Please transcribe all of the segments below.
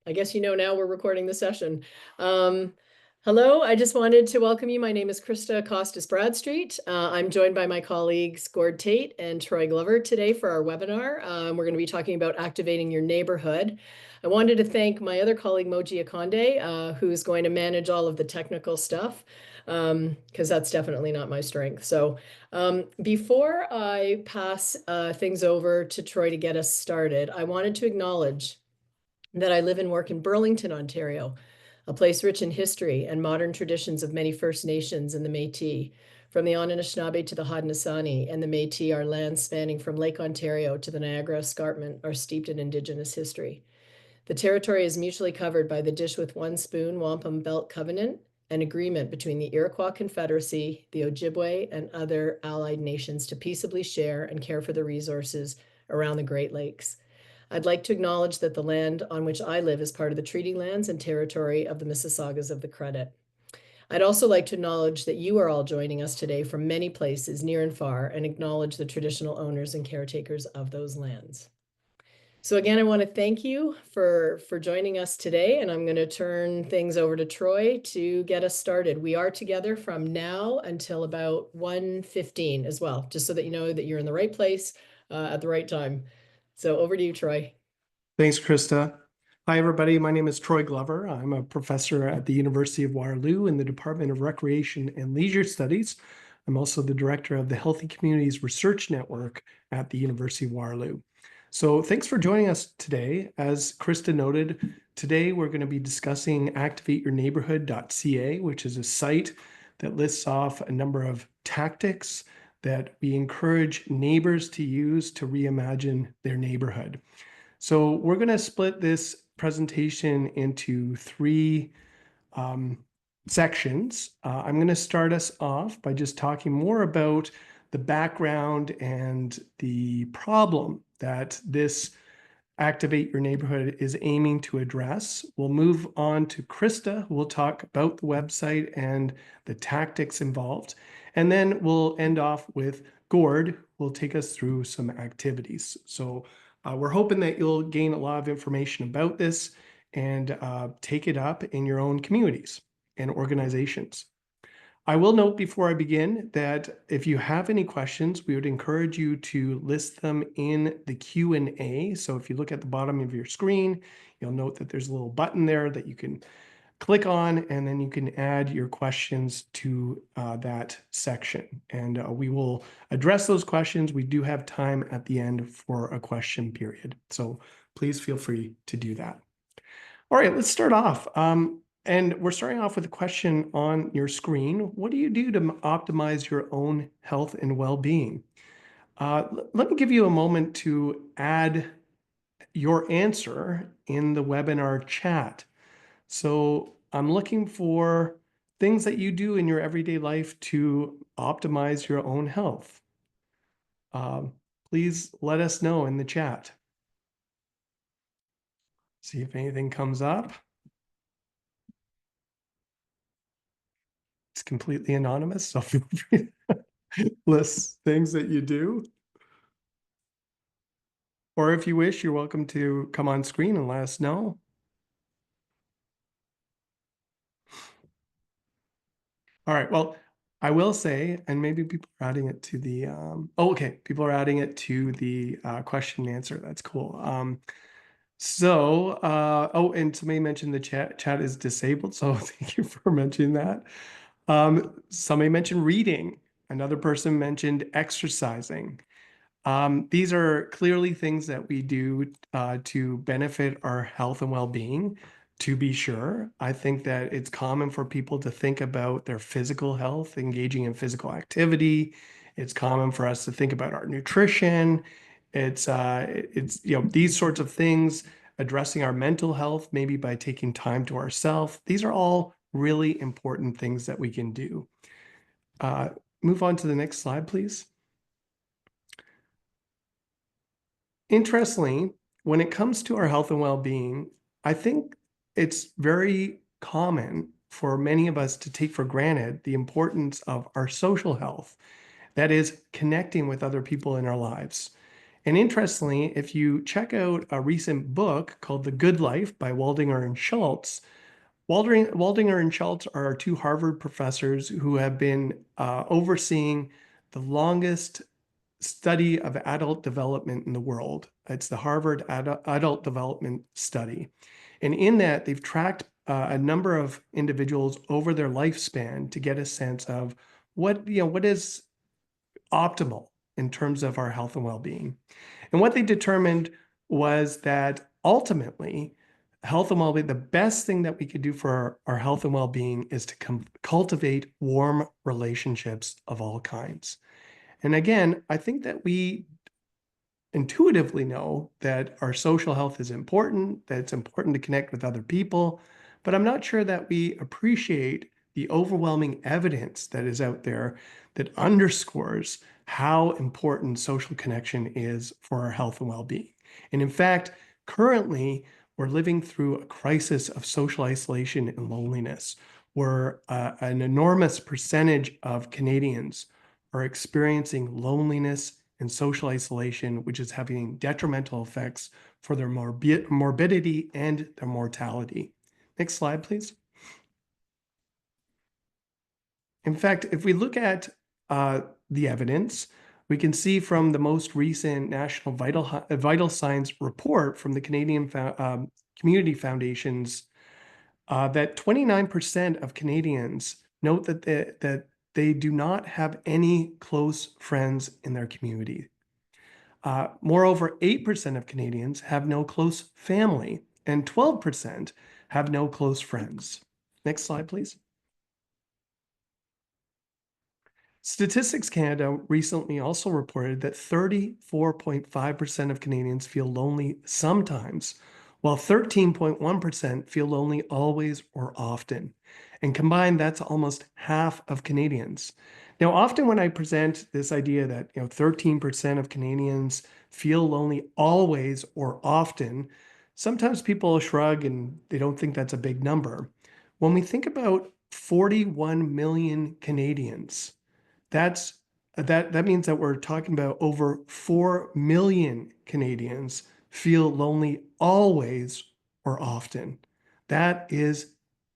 I guess you know now we're recording the session. Hello, I just wanted to welcome you. My name is Christa Costas-Bradstreet. I'm joined by my colleagues Gord Tate and Troy Glover today for our webinar. We're going to be talking about activating your neighborhood. I wanted to thank my other colleague Moji Akonde, who's going to manage all of the technical stuff, because that's definitely not my strength. So before I pass things over to Troy to get us started, I wanted to acknowledge that I live and work in Burlington, Ontario, a place rich in history and modern traditions of many First Nations and the Métis. From the Anishinaabe to the Haudenosaunee and the Métis, our lands spanning from Lake Ontario to the Niagara Escarpment are steeped in Indigenous history. The territory is mutually covered by the Dish with One Spoon Wampum Belt Covenant, an agreement between the Iroquois Confederacy, the Ojibwe, and other allied nations to peaceably share and care for the resources around the Great Lakes. I'd like to acknowledge that the land on which I live is part of the treaty lands and territory of the Mississaugas of the Credit. I'd also like to acknowledge that you are all joining us today from many places near and far, and acknowledge the traditional owners and caretakers of those lands. So again, I want to thank you for joining us today, and I'm going to turn things over to Troy to get us started. We are together from now until about 1:15 as well, just so that you know that you're in the right place at the right time. So over to you, Troy. Thanks, Christa. Hi, everybody. My name is Troy Glover. I'm a professor at the University of Waterloo in the Department of Recreation and Leisure Studies. I'm also the director of the Healthy Communities Research Network at the University of Waterloo. So thanks for joining us today. As Christa noted, today we're going to be discussing activateyourneighborhood.ca, which is a site that lists off a number of tactics that we encourage neighbors to use to reimagine their neighborhood. So we're going to split this presentation into three sections. I'm going to start us off by just talking more about the background and the problem that this Activate Your Neighborhood is aiming to address. We'll move on to Christa, who will talk about the website and the tactics involved. And then we'll end off with Gord, who will take us through some activities. So we're hoping that you'll gain a lot of information about this and take it up in your own communities and organizations. I will note before I begin that if you have any questions, we would encourage you to list them in the Q&A. So if you look at the bottom of your screen, you'll note that there's a little button there that you can click on, and then you can add your questions to that section. And we will address those questions. We do have time at the end for a question period. So please feel free to do that. All right, let's start off. And we're starting off with a question on your screen. What do you do to optimize your own health and well-being? Let me give you a moment to add your answer in the webinar chat. So I'm looking for things that you do in your everyday life to optimize your own health. Please let us know in the chat. See if anything comes up. It's completely anonymous, so feel free to list things that you do. Or if you wish, you're welcome to come on screen and let us know. All right, well, I will say, and maybe people are adding it to the, okay, people are adding it to the question and answer. That's cool. Oh, and somebody mentioned the chat is disabled, so thank you for mentioning that. Somebody mentioned reading. Another person mentioned exercising. These are clearly things that we do to benefit our health and well-being. To be sure, I think that it's common for people to think about their physical health, engaging in physical activity. It's common for us to think about our nutrition. It's these sorts of things, addressing our mental health, maybe by taking time to ourselves. These are all really important things that we can do. Move on to the next slide, please. Interestingly, when it comes to our health and well-being, I think it's very common for many of us to take for granted the importance of our social health. That is, connecting with other people in our lives. And interestingly, if you check out a recent book called The Good Life by Waldinger and Schultz, Waldinger and Schultz are two Harvard professors who have been overseeing the longest study of adult development in the world. It's the Harvard Adult Development Study. And in that, they've tracked a number of individuals over their lifespan to get a sense of what is optimal in terms of our health and well-being. And what they determined was that ultimately, health and well-being, the best thing that we could do for our health and well-being is to cultivate warm relationships of all kinds. And again, I think that we intuitively know that our social health is important, that it's important to connect with other people, but I'm not sure that we appreciate the overwhelming evidence that is out there that underscores how important social connection is for our health and well-being. And in fact, currently, we're living through a crisis of social isolation and loneliness, where an enormous percentage of Canadians are experiencing loneliness and social isolation, which is having detrimental effects for their morbidity and their mortality. Next slide, please. In fact, if we look at the evidence, we can see from the most recent National Vital Signs report from the Canadian Community Foundations that 29% of Canadians note that they do not have any close friends in their community. Moreover, 8% of Canadians have no close family, and 12% have no close friends. Next slide, please. Statistics Canada recently also reported that 34.5% of Canadians feel lonely sometimes, while 13.1% feel lonely always or often. And combined, that's almost half of Canadians. Now, often when I present this idea that 13% of Canadians feel lonely always or often, sometimes people shrug and they don't think that's a big number. When we think about 41 million Canadians, that means that we're talking about over 4 million Canadians feel lonely always or often. That is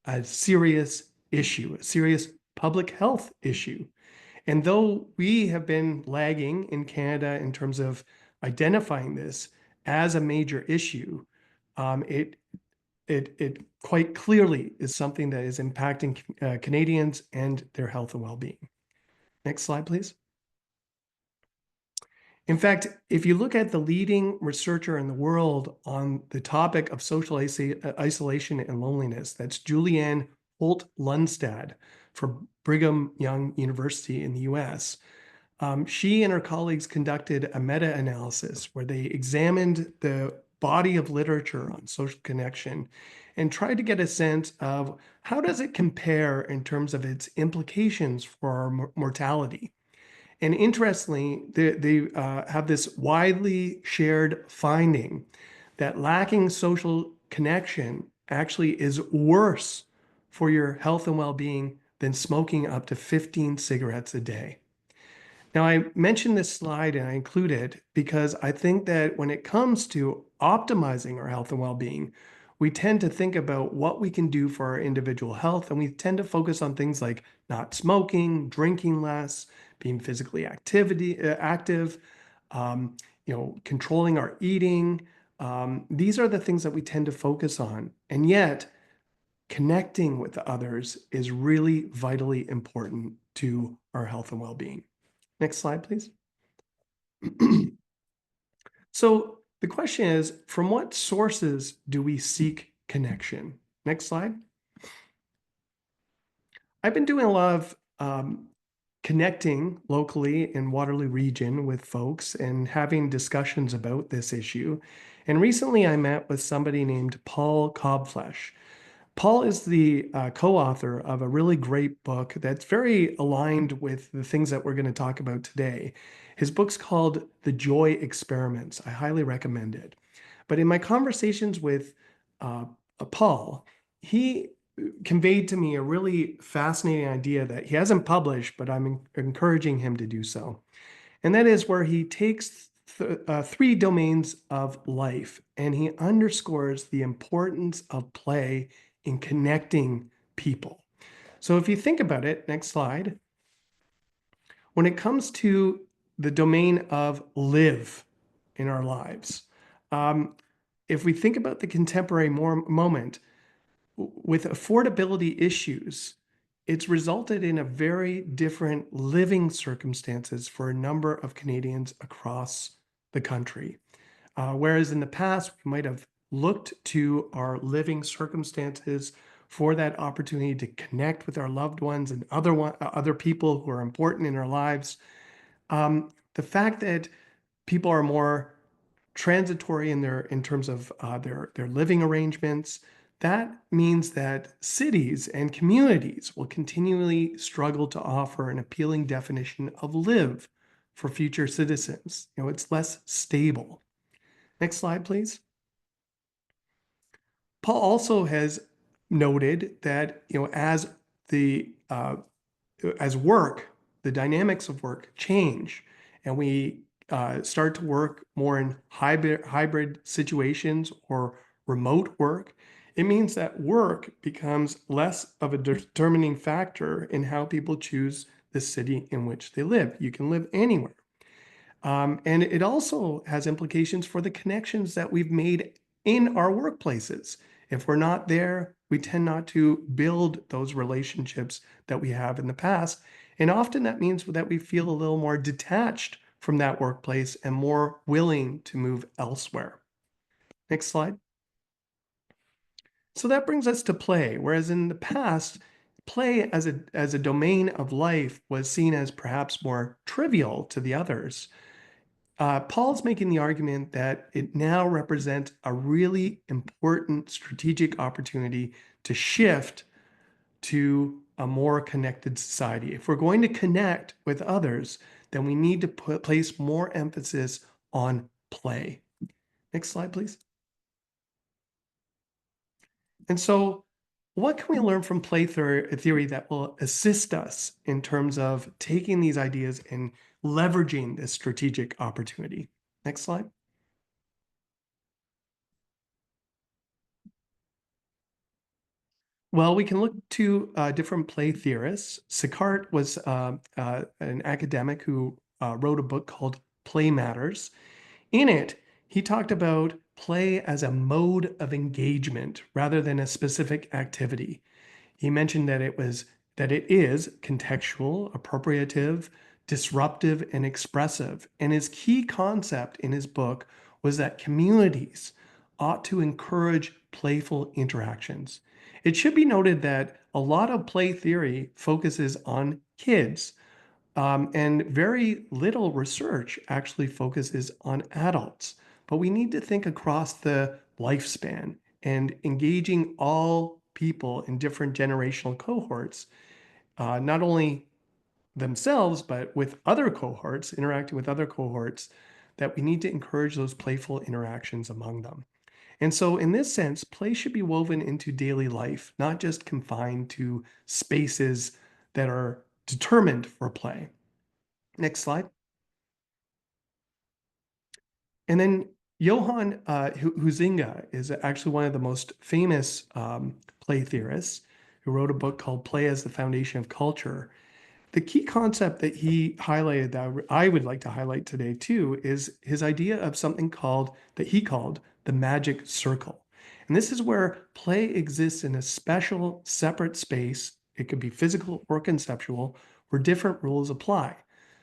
a serious issue, a serious public health issue. And though we have been lagging in Canada in terms of identifying this as a major issue, it quite clearly is something that is impacting Canadians and their health and well-being. Next slide, please. In fact, if you look at the leading researcher in the world on the topic of social isolation and loneliness, that's Julianne Holt-Lundstad from Brigham Young University in the US. She and her colleagues conducted a meta-analysis where they examined the body of literature on social connection and tried to get a sense of how does it compare in terms of its implications for our mortality. And interestingly, they have this widely shared finding that lacking social connection actually is worse for your health and well-being than smoking up to 15 cigarettes a day. Now, I mentioned this slide and I include it because I think that when it comes to optimizing our health and well-being, we tend to think about what we can do for our individual health, and we tend to focus on things like not smoking, drinking less, being physically active, controlling our eating. These are the things that we tend to focus on, and yet connecting with others is really vitally important to our health and well-being. Next slide, please. So the question is, from what sources do we seek connection? Next slide. I've been doing a lot of connecting locally in Waterloo region with folks and having discussions about this issue. And recently I met with somebody named Paul Cobflesh. Paul is the co-author of a really great book that's very aligned with the things that we're going to talk about today. His book's called The Joy Experiments. I highly recommend it. But in my conversations with Paul, he conveyed to me a really fascinating idea that he hasn't published, but I'm encouraging him to do so. And that is where he takes three domains of life, and he underscores the importance of play in connecting people. So if you think about it, next slide, when it comes to the domain of live in our lives, um, if we think about the contemporary moment, with affordability issues, it's resulted in a very different living circumstances for a number of Canadians across the country. Whereas in the past, we might have looked to our living circumstances for that opportunity to connect with our loved ones and other people who are important in our lives. The fact that people are more transitory in terms of their living arrangements, that means that cities and communities will continually struggle to offer an appealing definition of live for future citizens. It's less stable. Next slide, please. Paul also has noted that the as work, the dynamics of work change, and we start to work more in hybrid situations or remote work, it means that work becomes less of a determining factor in how people choose the city in which they live. You can live anywhere. And it also has implications for the connections that we've made in our workplaces. If we're not there, we tend not to build those relationships that we have in the past. And often that means that we feel a little more detached from that workplace and more willing to move elsewhere. Next slide. So that brings us to play. Whereas in the past, play as a domain of life was seen as perhaps more trivial to the others. Paul's making the argument that it now represents a really important strategic opportunity to shift to a more connected society. If we're going to connect with others, then we need to place more emphasis on play. Next slide, please. And so, what can we learn from play theory that will assist us in terms of taking these ideas and leveraging this strategic opportunity? Next slide. Well, we can look to different play theorists. Sicart was an academic who wrote a book called Play Matters. In it, he talked about play as a mode of engagement rather than a specific activity. He mentioned that it is contextual, appropriative, disruptive, and expressive. And his key concept in his book was that communities ought to encourage playful interactions. It should be noted that a lot of play theory focuses on kids, and very little research actually focuses on adults. But we need to think across the lifespan and engaging all people in different generational cohorts, not only themselves, but with other cohorts, interacting with other cohorts, that we need to encourage those playful interactions among them. And so, in this sense, play should be woven into daily life, not just confined to spaces that are determined for play. Next slide. And then Johann Huizinga is actually one of the most famous play theorists who wrote a book called Play as the Foundation of Culture. The key concept that he highlighted that I would like to highlight today too is his idea of something that he called the magic circle. And this is where play exists in a special separate space. It could be physical or conceptual, where different rules apply.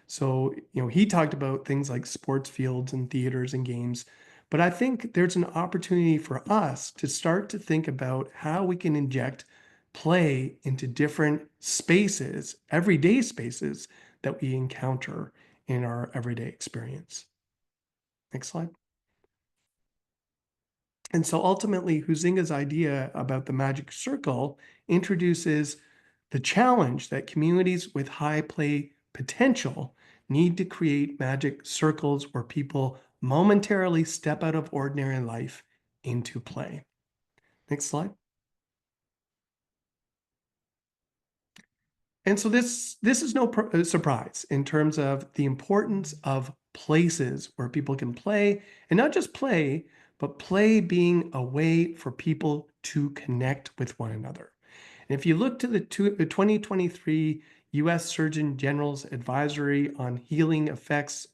So, he talked about things like sports fields and theaters and games, but I think there's an opportunity for us to start to think about how we can inject play into different spaces, everyday spaces that we encounter in our everyday experience. Next slide. And so ultimately, Huizinga's idea about the magic circle introduces the challenge that communities with high play potential need to create magic circles where people momentarily step out of ordinary life into play. Next slide. And so this is no surprise in terms of the importance of places where people can play, and not just play, but play being a way for people to connect with one another. And if you look to the 2023 U.S. Surgeon General's advisory on the healing effects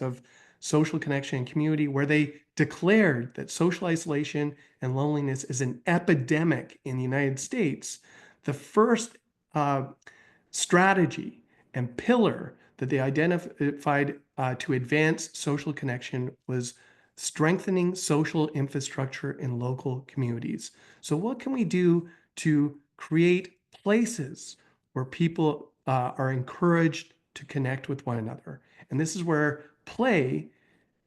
of social connection and community, where they declared that social isolation and loneliness is an epidemic in the United States, the first strategy and pillar that they identified to advance social connection was strengthening social infrastructure in local communities. So what can we do to create places where people are encouraged to connect with one another? And this is where play,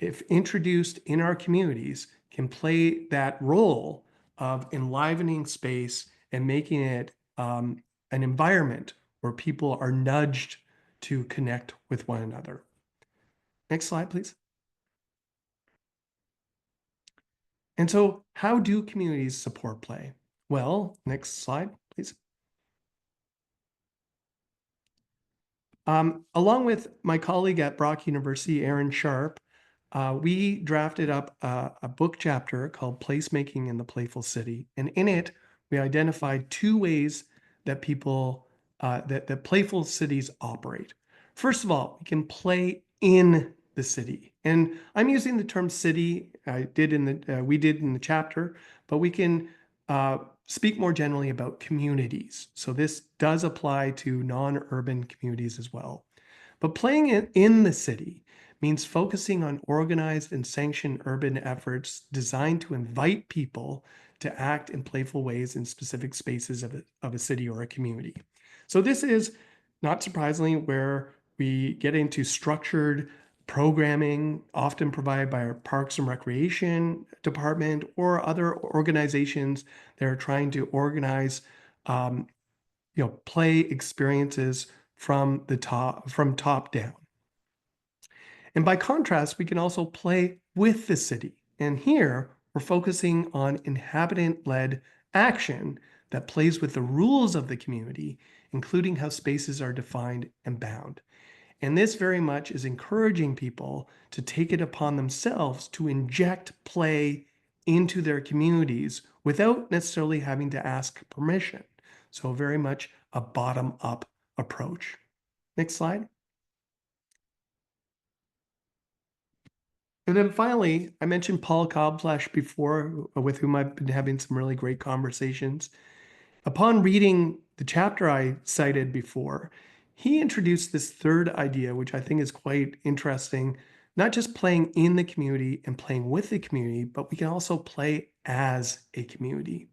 if introduced in our communities, can play that role of enlivening space and making it an environment where people are nudged to connect with one another. Next slide, please. And so, how do communities support play? Well, next slide, please. Along with my colleague at Brock University, Aaron Sharp, we drafted up a book chapter called Placemaking in the Playful City. And in it, we identified 2 ways that that playful cities operate. First of all, we can play in the city. And I'm using the term city, we did in the chapter, but we can speak more generally about communities. So this does apply to non-urban communities as well. But playing it in the city means focusing on organized and sanctioned urban efforts designed to invite people to act in playful ways in specific spaces of a city or a community. So this is, not surprisingly, where we get into structured programming, often provided by our Parks and Recreation Department or other organizations that are trying to organize play experiences from top down. And by contrast, we can also play with the city. And here we're focusing on inhabitant-led action that plays with the rules of the community, including how spaces are defined and bound. And this very much is encouraging people to take it upon themselves to inject play into their communities without necessarily having to ask permission. So very much a bottom-up approach. Next slide. And then finally, I mentioned Paul Cobflash before, with whom I've been having some really great conversations. Upon reading the chapter I cited before, he introduced this third idea, which I think is quite interesting, not just playing in the community and playing with the community, but we can also play as a community.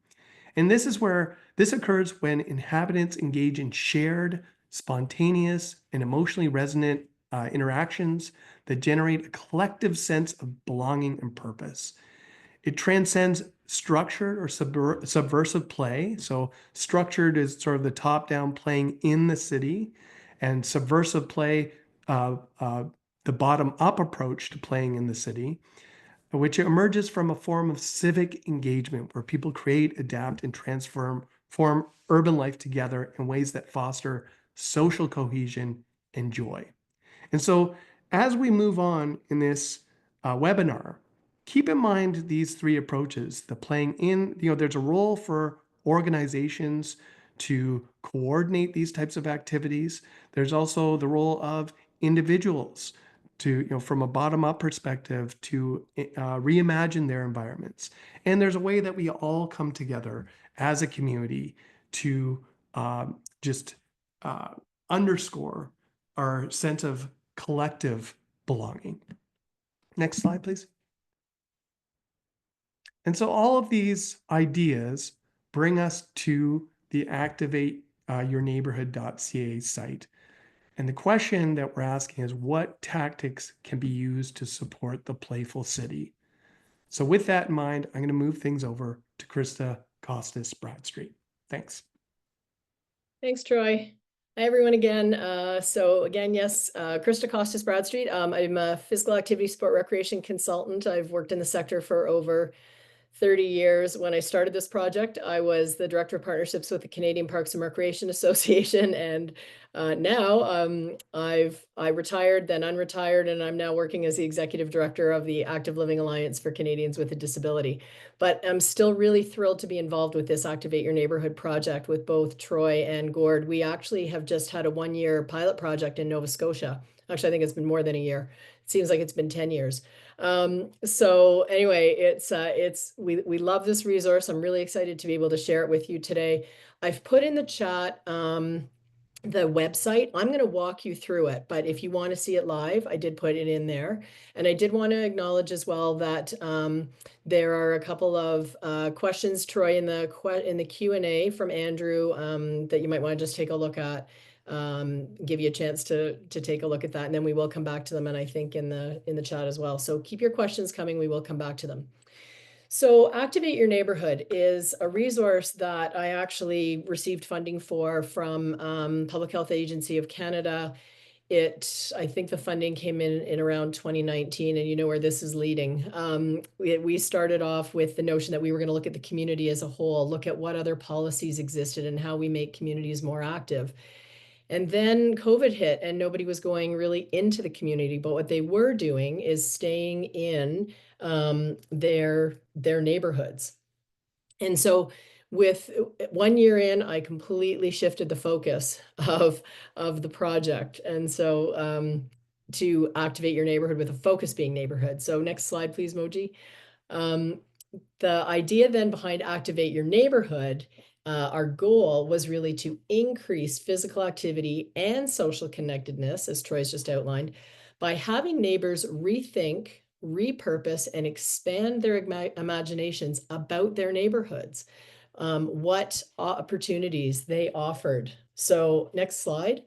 And this is where this occurs when inhabitants engage in shared, spontaneous, and emotionally resonant interactions that generate a collective sense of belonging and purpose. It transcends structured or subversive play. So structured is sort of the top-down playing in the city, and subversive play, the bottom-up approach to playing in the city, which emerges from a form of civic engagement where people create, adapt, and form urban life together in ways that foster social cohesion and joy. And so as we move on in this webinar, keep in mind these 3 approaches. The playing in, there's a role for organizations to coordinate these types of activities. There's also the role of individuals to, from a bottom-up perspective, to reimagine their environments. And there's a way that we all come together as a community to just underscore our sense of collective belonging. Next slide, please. And so all of these ideas bring us to the Activate Your Neighbourhood.ca site. And the question that we're asking is, what tactics can be used to support the playful city? So with that in mind, I'm going to move things over to Christa Costas-Bradstreet. Thanks. Thanks, Troy. Hi, everyone again. So again, yes, Christa Costas-Bradstreet. I'm a physical activity sport recreation consultant. I've worked in the sector for over 30 years. When I started this project, I was the Director of Partnerships with the Canadian Parks and Recreation Association. And now I retired, then unretired, and I'm now working as the Executive Director of the Active Living Alliance for Canadians with a Disability. But I'm still really thrilled to be involved with this Activate Your Neighborhood project with both Troy and Gord. We actually have just had a 1-year pilot project in Nova Scotia. Actually, I think it's been more than a year. It seems like it's been 10 years. So anyway, we love this resource. I'm really excited to be able to share it with you today. I've put in the chat the website. I'm going to walk you through it, but if you want to see it live, I did put it in there. And I did want to acknowledge as well that there are a couple of questions, Troy, in the Q&A from Andrew that you might want to just take a look at. Give you a chance to take a look at that, and then we will come back to them, and I think in the chat as well. So keep your questions coming. We will come back to them. So Activate Your Neighborhood is a resource that I actually received funding for from Public Health Agency of Canada. I think the funding came in around 2019, and you know where this is leading. We started off with the notion that we were going to look at the community as a whole, look at what other policies existed and how we make communities more active. And then COVID hit and nobody was going really into the community, but what they were doing is staying in their neighborhoods. And so with 1 year in, I completely shifted the focus of the project. And so to activate your neighborhood with a focus being neighborhood. So next slide, please, Moji. The idea then behind Activate Your Neighborhood, our goal was really to increase physical activity and social connectedness, as Troy's just outlined, by having neighbors rethink, repurpose, and expand their imaginations about their neighborhoods, what opportunities they offered. So next slide.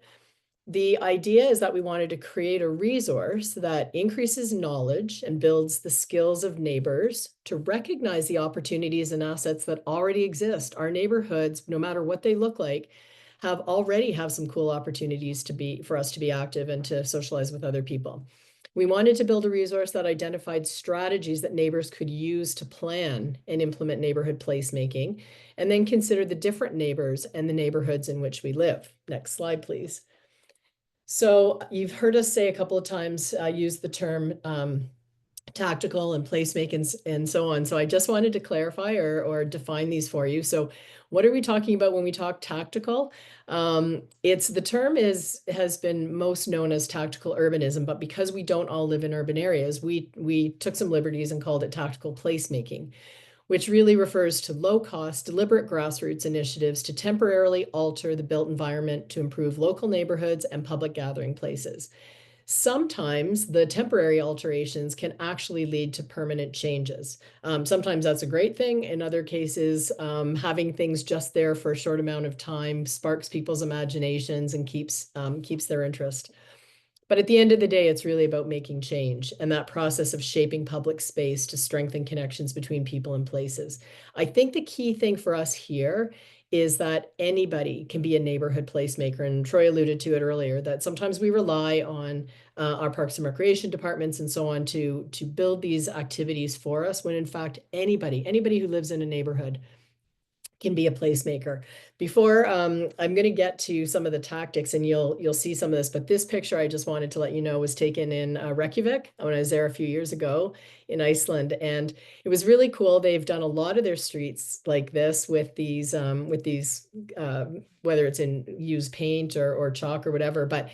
The idea is that we wanted to create a resource that increases knowledge and builds the skills of neighbors to recognize the opportunities and assets that already exist. Our neighborhoods, no matter what they look like, already have some cool opportunities for us to be active and to socialize with other people. We wanted to build a resource that identified strategies that neighbors could use to plan and implement neighborhood placemaking, and then consider the different neighbors and the neighborhoods in which we live. Next slide, please. So you've heard us say a couple of times, use the term tactical and placemaking and so on. So I just wanted to clarify or define these for you. So what are we talking about when we talk tactical? The term has been most known as tactical urbanism, but because we don't all live in urban areas, we took some liberties and called it tactical placemaking, which really refers to low-cost, deliberate grassroots initiatives to temporarily alter the built environment to improve local neighborhoods and public gathering places. Sometimes the temporary alterations can actually lead to permanent changes. Sometimes that's a great thing. In other cases, having things just there for a short amount of time sparks people's imaginations and keeps their interest. But at the end of the day, it's really about making change and that process of shaping public space to strengthen connections between people and places. I think the key thing for us here is that anybody can be a neighborhood placemaker. And Troy alluded to it earlier, that sometimes we rely on our parks and recreation departments and so on to build these activities for us, when in fact, anybody who lives in a neighborhood can be a placemaker. Before I'm going to get to some of the tactics, and you'll see some of this, but this picture I just wanted to let you know was taken in Reykjavik when I was there a few years ago in Iceland, and it was really cool. They've done a lot of their streets like this with these whether it's in used paint or chalk or whatever, but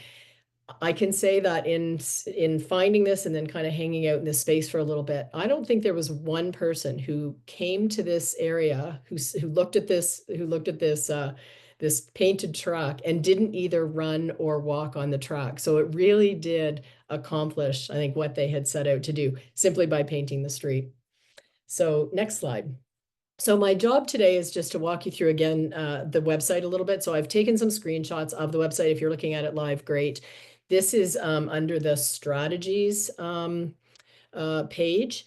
I can say that in finding this and then kind of hanging out in this space for a little bit, I don't think there was one person who came to this area who looked at this this painted track and didn't either run or walk on the track. So it really did accomplish, I think, what they had set out to do simply by painting the street. So next slide. So my job today is just to walk you through again the website a little bit. So I've taken some screenshots of the website. If you're looking at it live, great. This is under the strategies page.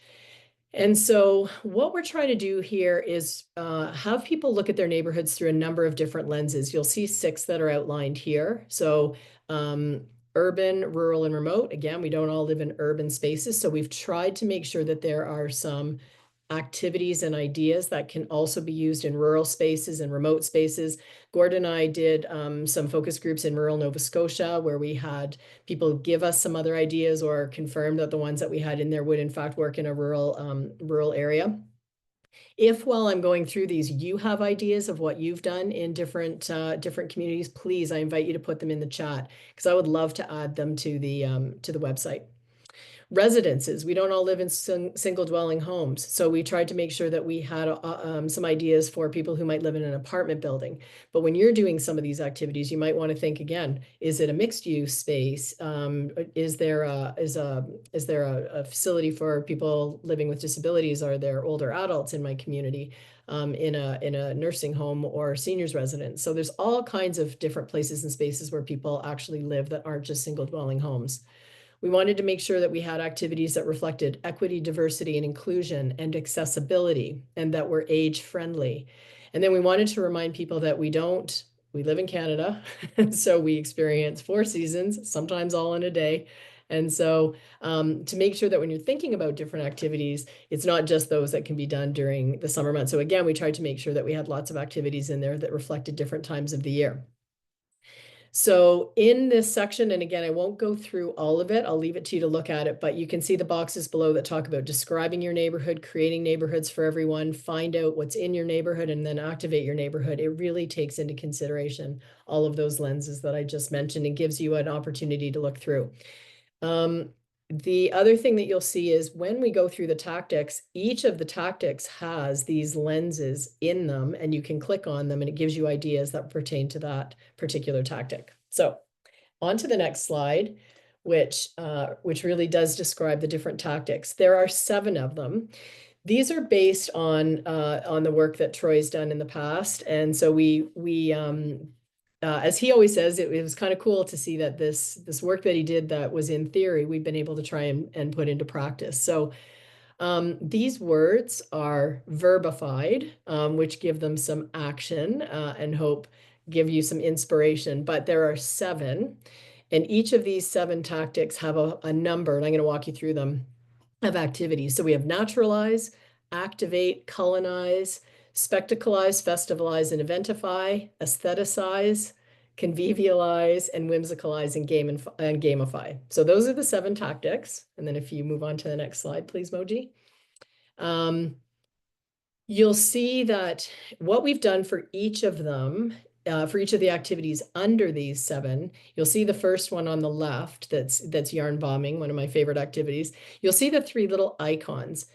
And so what we're trying to do here is have people look at their neighborhoods through a number of different lenses. You'll see 6 that are outlined here. So urban, rural, and remote. Again, we don't all live in urban spaces. So we've tried to make sure that there are some activities and ideas that can also be used in rural spaces and remote spaces. Gord and I did some focus groups in rural Nova Scotia where we had people give us some other ideas or confirm that the ones that we had in there would in fact work in a rural area. If while I'm going through these, you have ideas of what you've done in different communities, please, I invite you to put them in the chat because I would love to add them to the website. Residences. We don't all live in single dwelling homes. So we tried to make sure that we had some ideas for people who might live in an apartment building. But when you're doing some of these activities, you might want to think again, is it a mixed use space? Is there a facility for people living with disabilities? Are there older adults in my community? In a nursing home or seniors residence. So there's all kinds of different places and spaces where people actually live that aren't just single dwelling homes. We wanted to make sure that we had activities that reflected equity, diversity, and inclusion and accessibility, and that were age friendly. And then we wanted to remind people that we live in Canada, so we experience 4 seasons, sometimes all in a day. And so to make sure that when you're thinking about different activities, it's not just those that can be done during the summer months. So again, we tried to make sure that we had lots of activities in there that reflected different times of the year. So in this section, and again, I won't go through all of it, I'll leave it to you to look at it, but you can see the boxes below that talk about describing your neighborhood, creating neighborhoods for everyone, find out what's in your neighborhood, and then activate your neighborhood. It really takes into consideration all of those lenses that I just mentioned and gives you an opportunity to look through. The other thing that you'll see is when we go through the tactics, each of the tactics has these lenses in them, and you can click on them and it gives you ideas that pertain to that particular tactic. So on to the next slide, which really does describe the different tactics. There are 7 of them. These are based on the work that Troy's done in the past. And so as he always says, it was kind of cool to see that this work that he did that was in theory, we've been able to try and put into practice. So these words are verbified, which give them some action and hope give you some inspiration. But there are 7, and each of these 7 tactics have a number, and I'm going to walk you through them, of activities. So we have naturalize, activate, colonize, spectacleize, festivalize, and eventify, aestheticize, convivialize, and whimsicalize and gamify. So those are the 7 tactics. And then if you move on to the next slide, please, Moji. You'll see that what we've done for each of them, for each of the activities under these 7, you'll see the first one on the left, that's yarn bombing, one of my favorite activities. You'll see the 3 little icons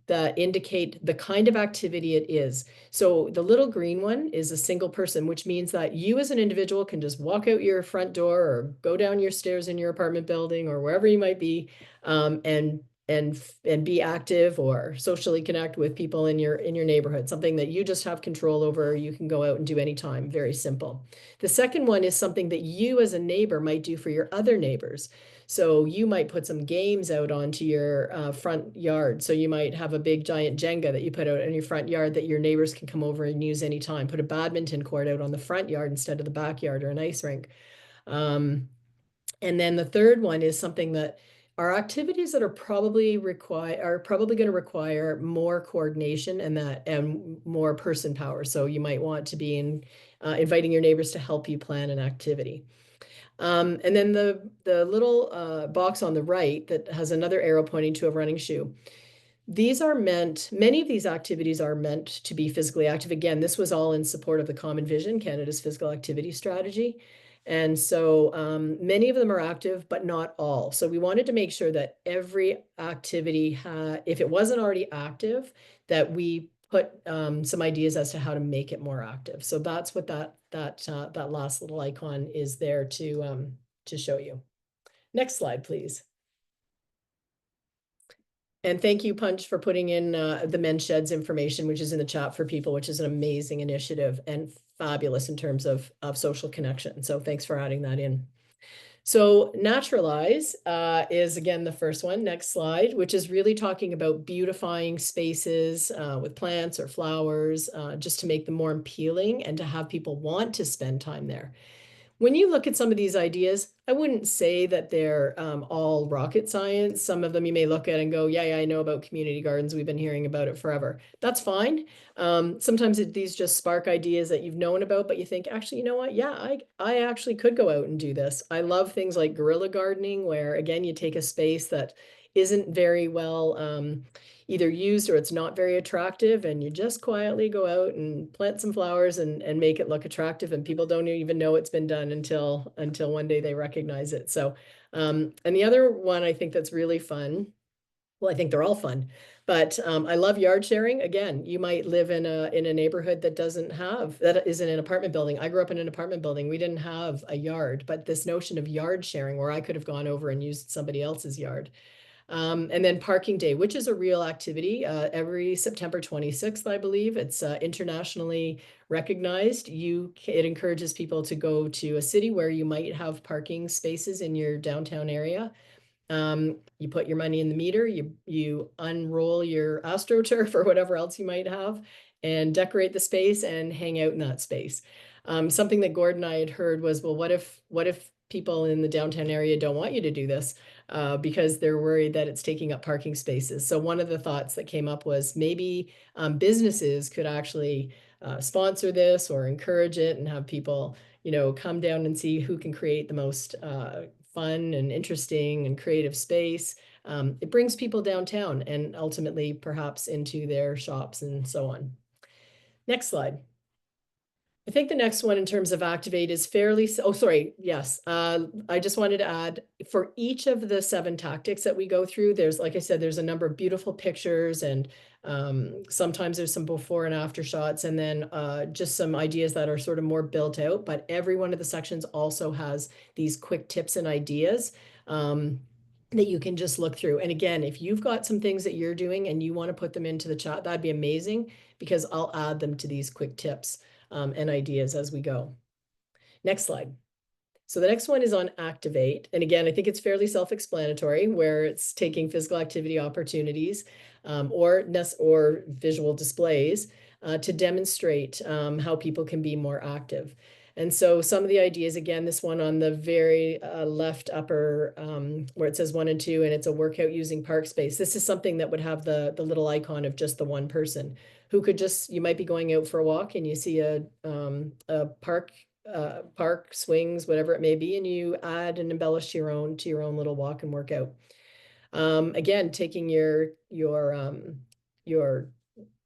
that indicate the kind of activity it is. So the little green one is a single person, which means that you as an individual can just walk out your front door or go down your stairs in your apartment building or wherever you might be, and be active or socially connect with people in your neighborhood, something that you just have control over, you can go out and do anytime. Very simple. The second one is something that you as a neighbor might do for your other neighbors. So you might put some games out onto your front yard. So you might have a big giant Jenga that you put out in your front yard that your neighbors can come over and use anytime. Put a badminton court out on the front yard instead of the backyard or an ice rink. And then the third one is something that are activities that are probably going to require more coordination and more person power. So you might want to be inviting your neighbors to help you plan an activity. And then the little box on the right that has another arrow pointing to a running shoe. Many of these activities are meant to be physically active. Again, this was all in support of the Common Vision, Canada's physical activity strategy. And so many of them are active, but not all. So we wanted to make sure that every activity, if it wasn't already active, that we put some ideas as to how to make it more active. So that's what that last little icon is there to show you. Next slide, please. And thank you, Punch, for putting in the men's sheds information, which is in the chat for people, which is an amazing initiative and fabulous in terms of social connection. So thanks for adding that in. So naturalize is, again, the first one. Next slide, which is really talking about beautifying spaces with plants or flowers, just to make them more appealing and to have people want to spend time there. when you look at some of these ideas, I wouldn't say that they're all rocket science. Some of them you may look at and go, yeah, I know about community gardens. We've been hearing about it forever. That's fine. Sometimes these just spark ideas that you've known about, but you think, actually, you know what? Yeah, I actually could go out and do this. I love things like guerrilla gardening, where again, you take a space that isn't very well either used or it's not very attractive, and you just quietly go out and plant some flowers and make it look attractive, and people don't even know it's been done until one day they recognize it. So and the other one I think that's really fun, well, I think they're all fun, but I love yard sharing. Again, you might live in a neighborhood that isn't an apartment building. I grew up in an apartment building. We didn't have a yard, but this notion of yard sharing, where I could have gone over and used somebody else's yard. And then Parking Day, which is a real activity, every September 26th, I believe. It's internationally recognized. It encourages people to go to a city where you might have parking spaces in your downtown area. You put your money in the meter, you unroll your AstroTurf or whatever else you might have, and decorate the space and hang out in that space. Something that Gord and I had heard was, well, what if people in the downtown area don't want you to do this because they're worried that it's taking up parking spaces? So one of the thoughts that came up was maybe businesses could actually sponsor this or encourage it and have people, come down and see who can create the most fun and interesting and creative space. It brings people downtown and ultimately perhaps into their shops and so on. Next slide. I think the next one in terms of Activate is yes. I just wanted to add, for each of the 7 tactics that we go through, like I said, there's a number of beautiful pictures, and sometimes there's some before and after shots, and then just some ideas that are sort of more built out. But every one of the sections also has these quick tips and ideas that you can just look through. And again, if you've got some things that you're doing and you want to put them into the chat, that'd be amazing, because I'll add them to these quick tips and ideas as we go. Next slide. So the next one is on Activate. And again, I think it's fairly self-explanatory, where it's taking physical activity opportunities or visual displays to demonstrate how people can be more active. And so some of the ideas, again, this one on the very left upper where it says 1 and 2, and it's a workout using park space. This is something that would have the little icon of just the one person who could you might be going out for a walk and you see a park swings, whatever it may be, and you add and embellish to your own little walk and workout. Again, taking your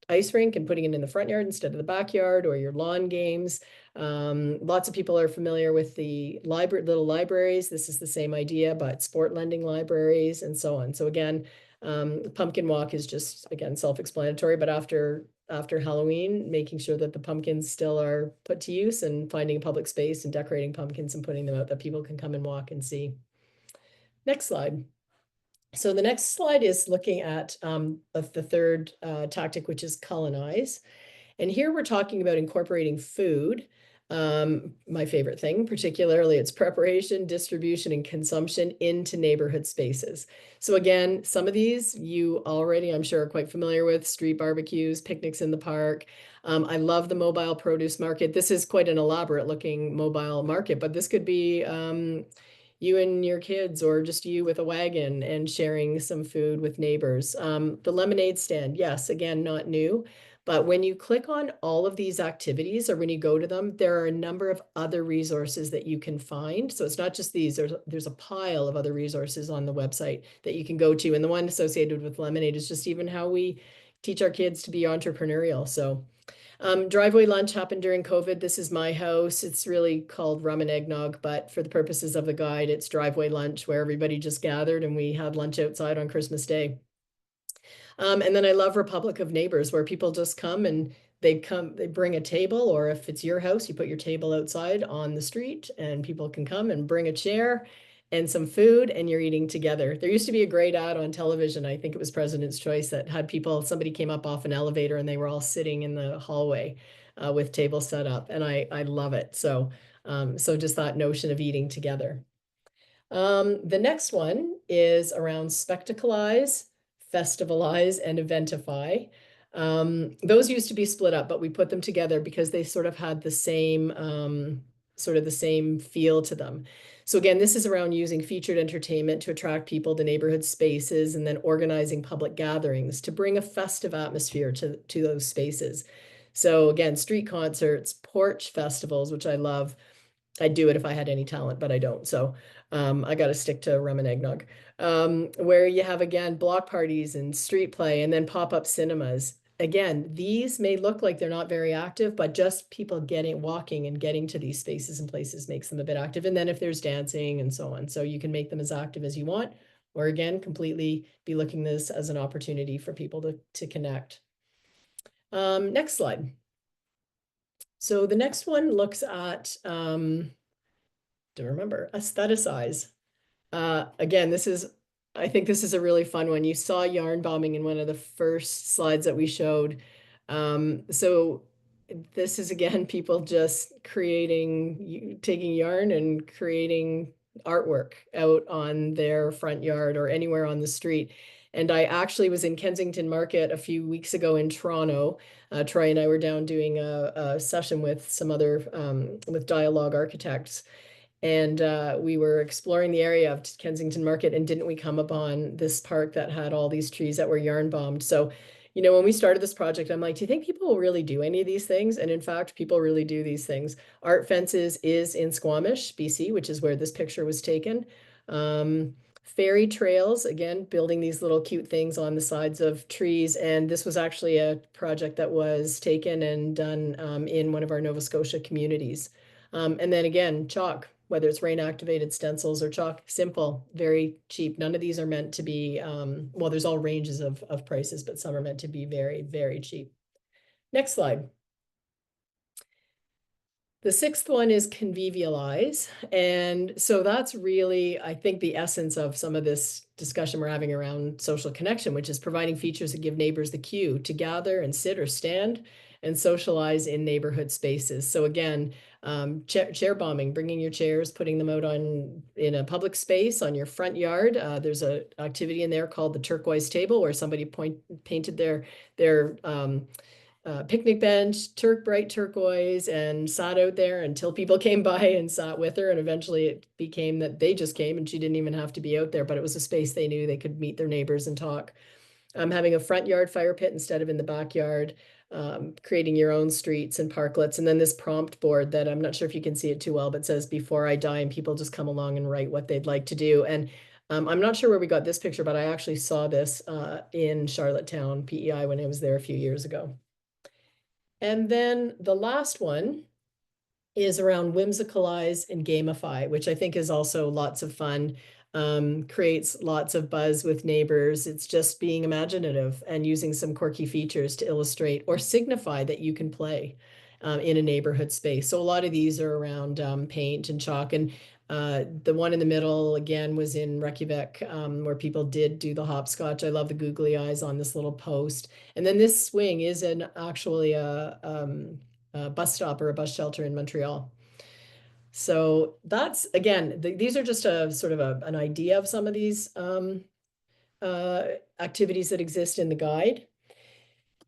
ice rink and putting it in the front yard instead of the backyard, or your lawn games. Lots of people are familiar with the little libraries. This is the same idea, but sport lending libraries and so on. So again, pumpkin walk is just, again, self-explanatory, but after Halloween, making sure that the pumpkins still are put to use, and finding a public space and decorating pumpkins and putting them out that people can come and walk and see. Next slide. So the next slide is looking at the third tactic, which is colonize. And here we're talking about incorporating food, my favorite thing, particularly its preparation, distribution, and consumption into neighborhood spaces. So again, some of these you already, I'm sure, are quite familiar with: street barbecues, picnics in the park. I love the mobile produce market. This is quite an elaborate looking mobile market, but this could be you and your kids, or just you with a wagon and sharing some food with neighbors. The lemonade stand, yes, again, not new. But when you click on all of these activities, or when you go to them, there are a number of other resources that you can find. So it's not just these, there's a pile of other resources on the website that you can go to. And the one associated with lemonade is just even how we teach our kids to be entrepreneurial. So driveway lunch happened during COVID. This is my house. It's really called Rum and Eggnog, but for the purposes of the guide, it's driveway lunch, where everybody just gathered and we had lunch outside on Christmas Day. And then I love Republic of Neighbors, where people just come and they bring a table, or if it's your house, you put your table outside on the street and people can come and bring a chair and some food, and you're eating together. There used to be a great ad on television, I think it was President's Choice, that had somebody came up off an elevator and they were all sitting in the hallway with tables set up, and I love it. So just that notion of eating together. The next one is around spectacleize, festivalize, and eventify. Those used to be split up, but we put them together because they sort of had the same sort of the same feel to them. So again, this is around using featured entertainment to attract people to neighborhood spaces and then organizing public gatherings to bring a festive atmosphere to those spaces. So again, street concerts, porch festivals, which I love. I'd do it if I had any talent, but I don't. So I got to stick to rum and eggnog. Where you have, again, block parties and street play and then pop-up cinemas. Again, these may look like they're not very active, but just people walking and getting to these spaces and places makes them a bit active. And then if there's dancing and so on, so you can make them as active as you want, or again, completely be looking this as an opportunity for people to connect. Next slide. So the next one looks at, to remember, aestheticize. Again, I think this is a really fun one. You saw yarn bombing in one of the first slides that we showed. So this is, again, people just taking yarn and creating artwork out on their front yard or anywhere on the street. And I actually was in Kensington Market a few weeks ago in Toronto. Troy and I were down doing a session with some other, with Dialogue Architects. And we were exploring the area of Kensington Market, and didn't we come upon this park that had all these trees that were yarn bombed? So, when we started this project, I'm like, do you think people will really do any of these things? And in fact, people really do these things. Art Fences is in Squamish, BC, which is where this picture was taken. Fairy trails, again, building these little cute things on the sides of trees. And this was actually a project that was taken and done in one of our Nova Scotia communities. And then again, chalk, whether it's rain activated stencils or chalk, simple, very cheap. None of these are meant to be, well, there's all ranges of prices, but some are meant to be very, very cheap. Next slide. The sixth one is convivialize. And so that's really, I think, the essence of some of this discussion we're having around social connection, which is providing features that give neighbors the cue to gather and sit or stand and socialize in neighborhood spaces. So again, chair bombing, bringing your chairs, putting them out in a public space on your front yard. There's an activity in there called the turquoise table, where somebody painted their picnic bench, bright turquoise, and sat out there until people came by and sat with her. And eventually it became that they just came and she didn't even have to be out there, but it was a space they knew they could meet their neighbors and talk. Having a front yard fire pit instead of in the backyard, creating your own streets and parklets. And then this prompt board that I'm not sure if you can see it too well, but says before I die, and people just come along and write what they'd like to do. And I'm not sure where we got this picture, but I actually saw this in Charlottetown, PEI, when I was there a few years ago. And then the last one is around whimsicalize and gamify, which I think is also lots of fun, creates lots of buzz with neighbors. It's just being imaginative and using some quirky features to illustrate or signify that you can play in a neighborhood space. So a lot of these are around paint and chalk. And the one in the middle, again, was in Reykjavik, where people did do the hopscotch. I love the googly eyes on this little post. And then this swing is actually a bus stop or a bus shelter in Montreal. So that's, again, these are just a sort of an idea of some of these activities that exist in the guide.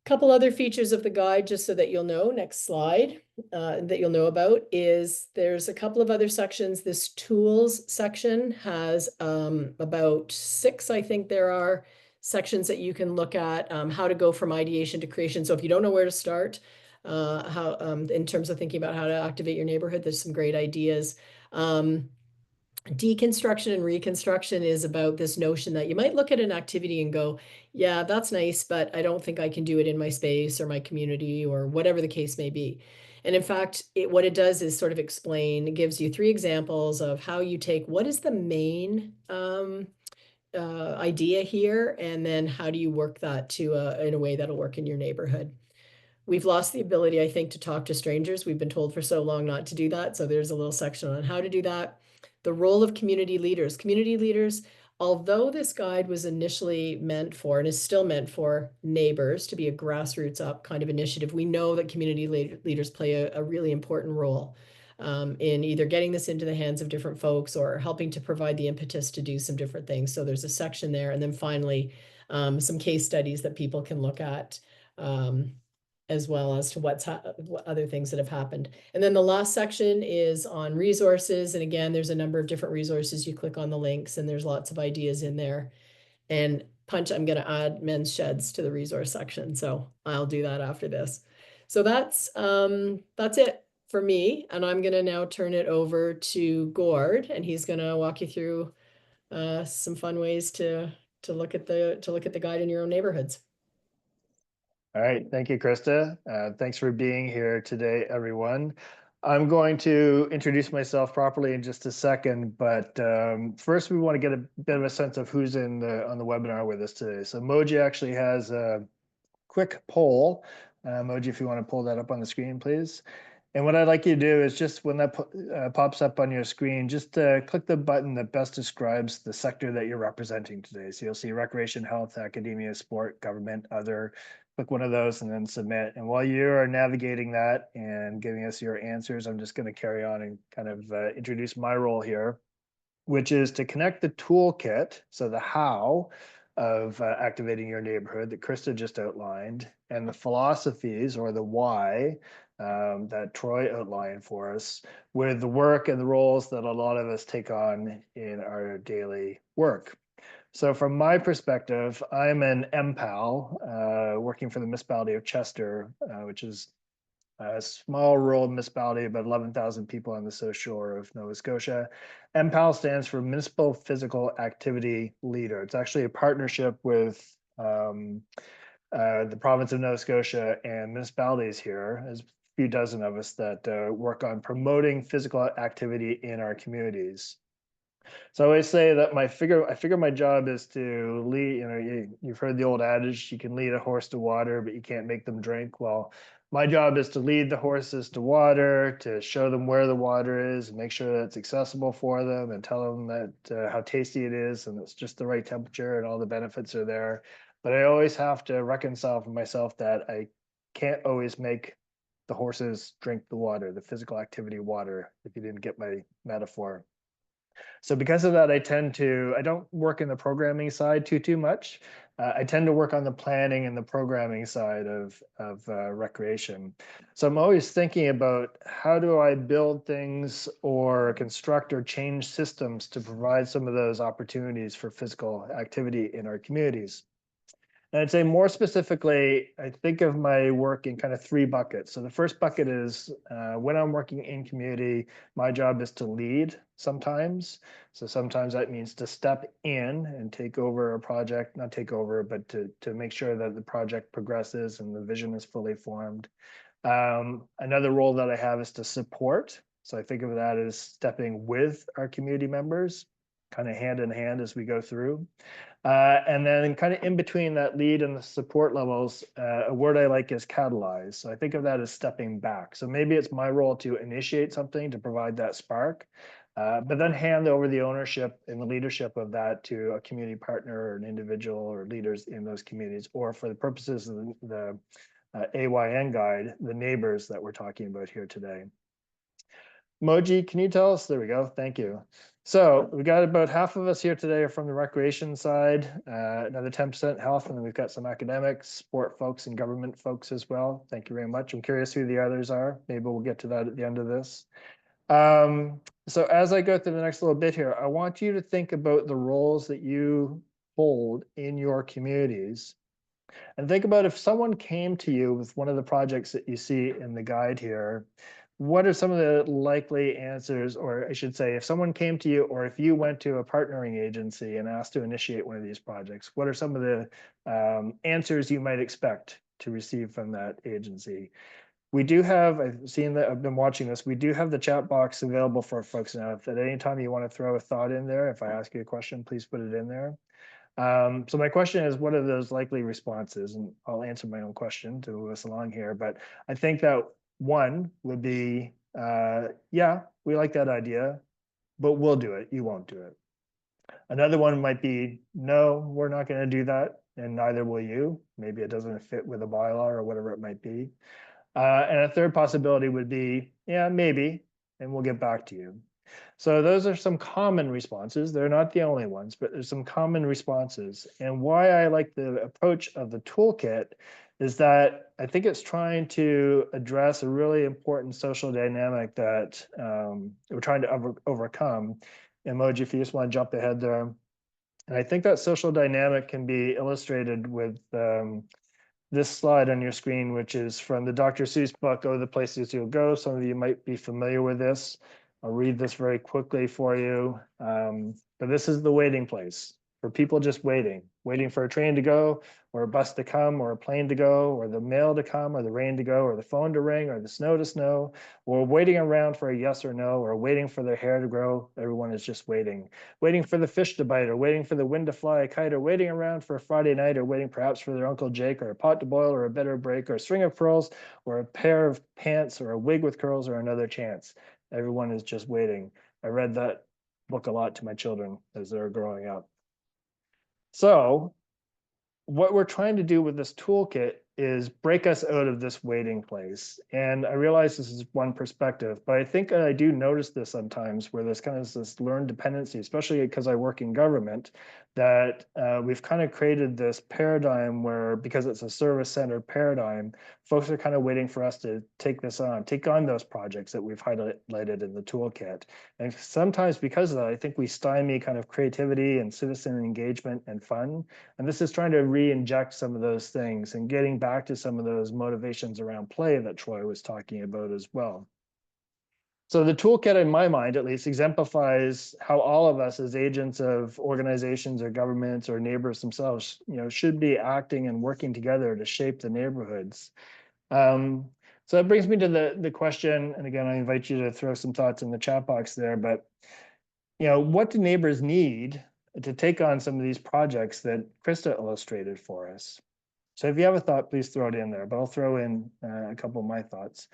Couple other features of the guide, just so that you'll know, next slide, that you'll know about, is there's a couple of other sections. This tools section has about 6, I think there are, sections that you can look at, how to go from ideation to creation. So if you don't know where to start, in terms of thinking about how to activate your neighborhood, there's some great ideas. Deconstruction and reconstruction is about this notion that you might look at an activity and go, yeah, that's nice, but I don't think I can do it in my space or my community or whatever the case may be. And in fact, what it does is sort of explain, it gives you 3 examples of how you take what is the main idea here, and then how do you work that in a way that'll work in your neighborhood. We've lost the ability, I think, to talk to strangers. We've been told for so long not to do that. So there's a little section on how to do that. The role of community leaders. Community leaders, although this guide was initially meant for, and is still meant for, neighbors, to be a grassroots up kind of initiative, we know that community leaders play a really important role in either getting this into the hands of different folks or helping to provide the impetus to do some different things. So there's a section there. And then finally, some case studies that people can look at as well as to what other things that have happened. And then the last section is on resources. And again, there's a number of different resources. You click on the links and there's lots of ideas in there. And Punch, I'm going to add men's sheds to the resource section. So I'll do that after this. So that's it for me. And I'm going to now turn it over to Gord, and he's going to walk you through some fun ways to look at the guide in your own neighborhoods. All right, thank you, Krista. Thanks for being here today, everyone. I'm going to introduce myself properly in just a second, but first we want to get a bit of a sense of who's on the webinar with us today. So Moji actually has a quick poll. Moji, if you want to pull that up on the screen, please. And what I'd like you to do is just when that pops up on your screen, just click the button that best describes the sector that you're representing today. So you'll see recreation, health, academia, sport, government, other. Click one of those and then submit. And while you are navigating that and giving us your answers, I'm just going to carry on and kind of introduce my role here, which is to connect the toolkit, so the how of activating your neighborhood that Krista just outlined, and the philosophies or the why that Troy outlined for us, with the work and the roles that a lot of us take on in our daily work. So from my perspective, I'm an MPAL working for the municipality of Chester, which is a small rural municipality, about 11,000 people on the south shore of Nova Scotia. MPAL stands for Municipal Physical Activity Leader. It's actually a partnership with the province of Nova Scotia and municipalities here. There's a few dozen of us that work on promoting physical activity in our communities. So I always say that I figure my job is to lead, you've heard the old adage, you can lead a horse to water, but you can't make them drink. Well, my job is to lead the horses to water, to show them where the water is, make sure that it's accessible for them, and tell them that how tasty it is, and it's just the right temperature and all the benefits are there. But I always have to reconcile for myself that I can't always make the horses drink the water, the physical activity water, if you didn't get my metaphor. So because of that, I don't work in the programming side too much. I tend to work on the planning and the programming side of recreation. So I'm always thinking about how do I build things or construct or change systems to provide some of those opportunities for physical activity in our communities. And I'd say more specifically, I think of my work in kind of three buckets. So the first bucket is when I'm working in community, my job is to lead sometimes. So sometimes that means to step in and take over a project, not take over, but to make sure that the project progresses and the vision is fully formed. Another role that I have is to support. So I think of that as stepping with our community members, kind of hand in hand as we go through. And then kind of in between that lead and the support levels, a word I like is catalyze. So I think of that as stepping back. So maybe it's my role to initiate something to provide that spark, but then hand over the ownership and the leadership of that to a community partner or an individual or leaders in those communities, or for the purposes of the AYN guide, the neighbors that we're talking about here today. Moji, can you tell us? There we go. Thank you. So we got about half of us here today are from the recreation side, another 10% health, and then we've got some academics, sport folks, and government folks as well. Thank you very much. I'm curious who the others are. Maybe we'll get to that at the end of this. So as I go through the next little bit here, I want you to think about the roles that you hold in your communities. And think about if someone came to you with one of the projects that you see in the guide here, what are some of the likely answers, or I should say, if someone came to you, or if you went to a partnering agency and asked to initiate one of these projects, what are some of the answers you might expect to receive from that agency? We do have, I've been watching this, we do have the chat box available for folks now. If at any time you want to throw a thought in there, if I ask you a question, please put it in there. So my question is, what are those likely responses? And I'll answer my own question to move us along here. But I think that one would be, yeah, we like that idea, but we'll do it. You won't do it. Another one might be, no, we're not going to do that, and neither will you. Maybe it doesn't fit with a bylaw or whatever it might be. And a third possibility would be, yeah, maybe, and we'll get back to you. So those are some common responses. They're not the only ones, but there's some common responses. And why I like the approach of the toolkit is that I think it's trying to address a really important social dynamic that we're trying to overcome. Emoji, if you just want to jump ahead there. And I think that social dynamic can be illustrated with this slide on your screen, which is from the Dr. Seuss book, Oh, the Places You'll Go. Some of you might be familiar with this. I'll read this very quickly for you. But this is the waiting place for people just waiting for a train to go, or a bus to come, or a plane to go, or the mail to come, or the rain to go, or the phone to ring, or the snow to snow, or waiting around for a yes or no, or waiting for their hair to grow. Everyone is just waiting for the fish to bite, or waiting for the wind to fly a kite, or waiting around for a Friday night, or waiting perhaps for their Uncle Jake, or a pot to boil, or a bed or break, or a string of pearls, or a pair of pants, or a wig with curls, or another chance. Everyone is just waiting. I read that book a lot to my children as they're growing up. So what we're trying to do with this toolkit is break us out of this waiting place. And I realize this is one perspective, but I think I do notice this sometimes where there's kind of this learned dependency, especially because I work in government, that we've kind of created this paradigm where, because it's a service-centered paradigm, folks are kind of waiting for us to take on those projects that we've highlighted in the toolkit. And sometimes because of that, I think we stymie kind of creativity and citizen engagement and fun. And this is trying to re-inject some of those things and getting back to some of those motivations around play that Troy was talking about as well. So the toolkit, in my mind, at least, exemplifies how all of us as agents of organizations or governments or neighbors themselves, should be acting and working together to shape the neighborhoods. So that brings me to the question, and again, I invite you to throw some thoughts in the chat box there, but what do neighbors need to take on some of these projects that Christa illustrated for us? So if you have a thought, please throw it in there, but I'll throw in a couple of my thoughts.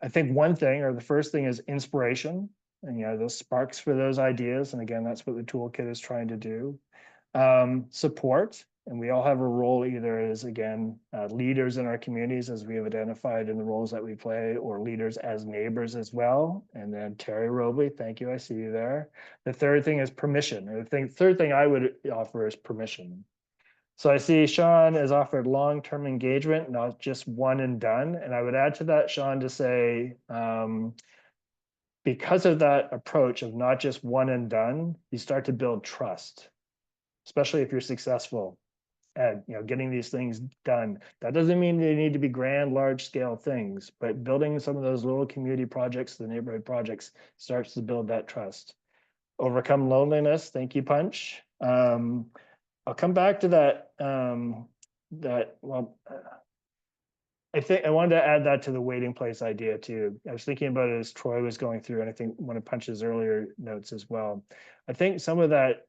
I think one thing, or the first thing, is inspiration, and those sparks for those ideas. And again, that's what the toolkit is trying to do. Support, and we all have a role either as, again, leaders in our communities, as we have identified in the roles that we play, or leaders as neighbors as well. And then Terry Robley, thank you, I see you there. The third thing is permission. And the third thing I would offer is permission. So I see Sean has offered long-term engagement, not just one and done. And I would add to that, Sean, to say, because of that approach of not just one and done, you start to build trust, especially if you're successful at getting these things done. That doesn't mean they need to be grand, large-scale things, but building some of those little community projects, the neighborhood projects, starts to build that trust. Overcome loneliness. Thank you, Punch. I'll come back to that. I think I wanted to add that to the waiting place idea too. I was thinking about it as Troy was going through, and I think one of Punch's earlier notes as well. I think some of that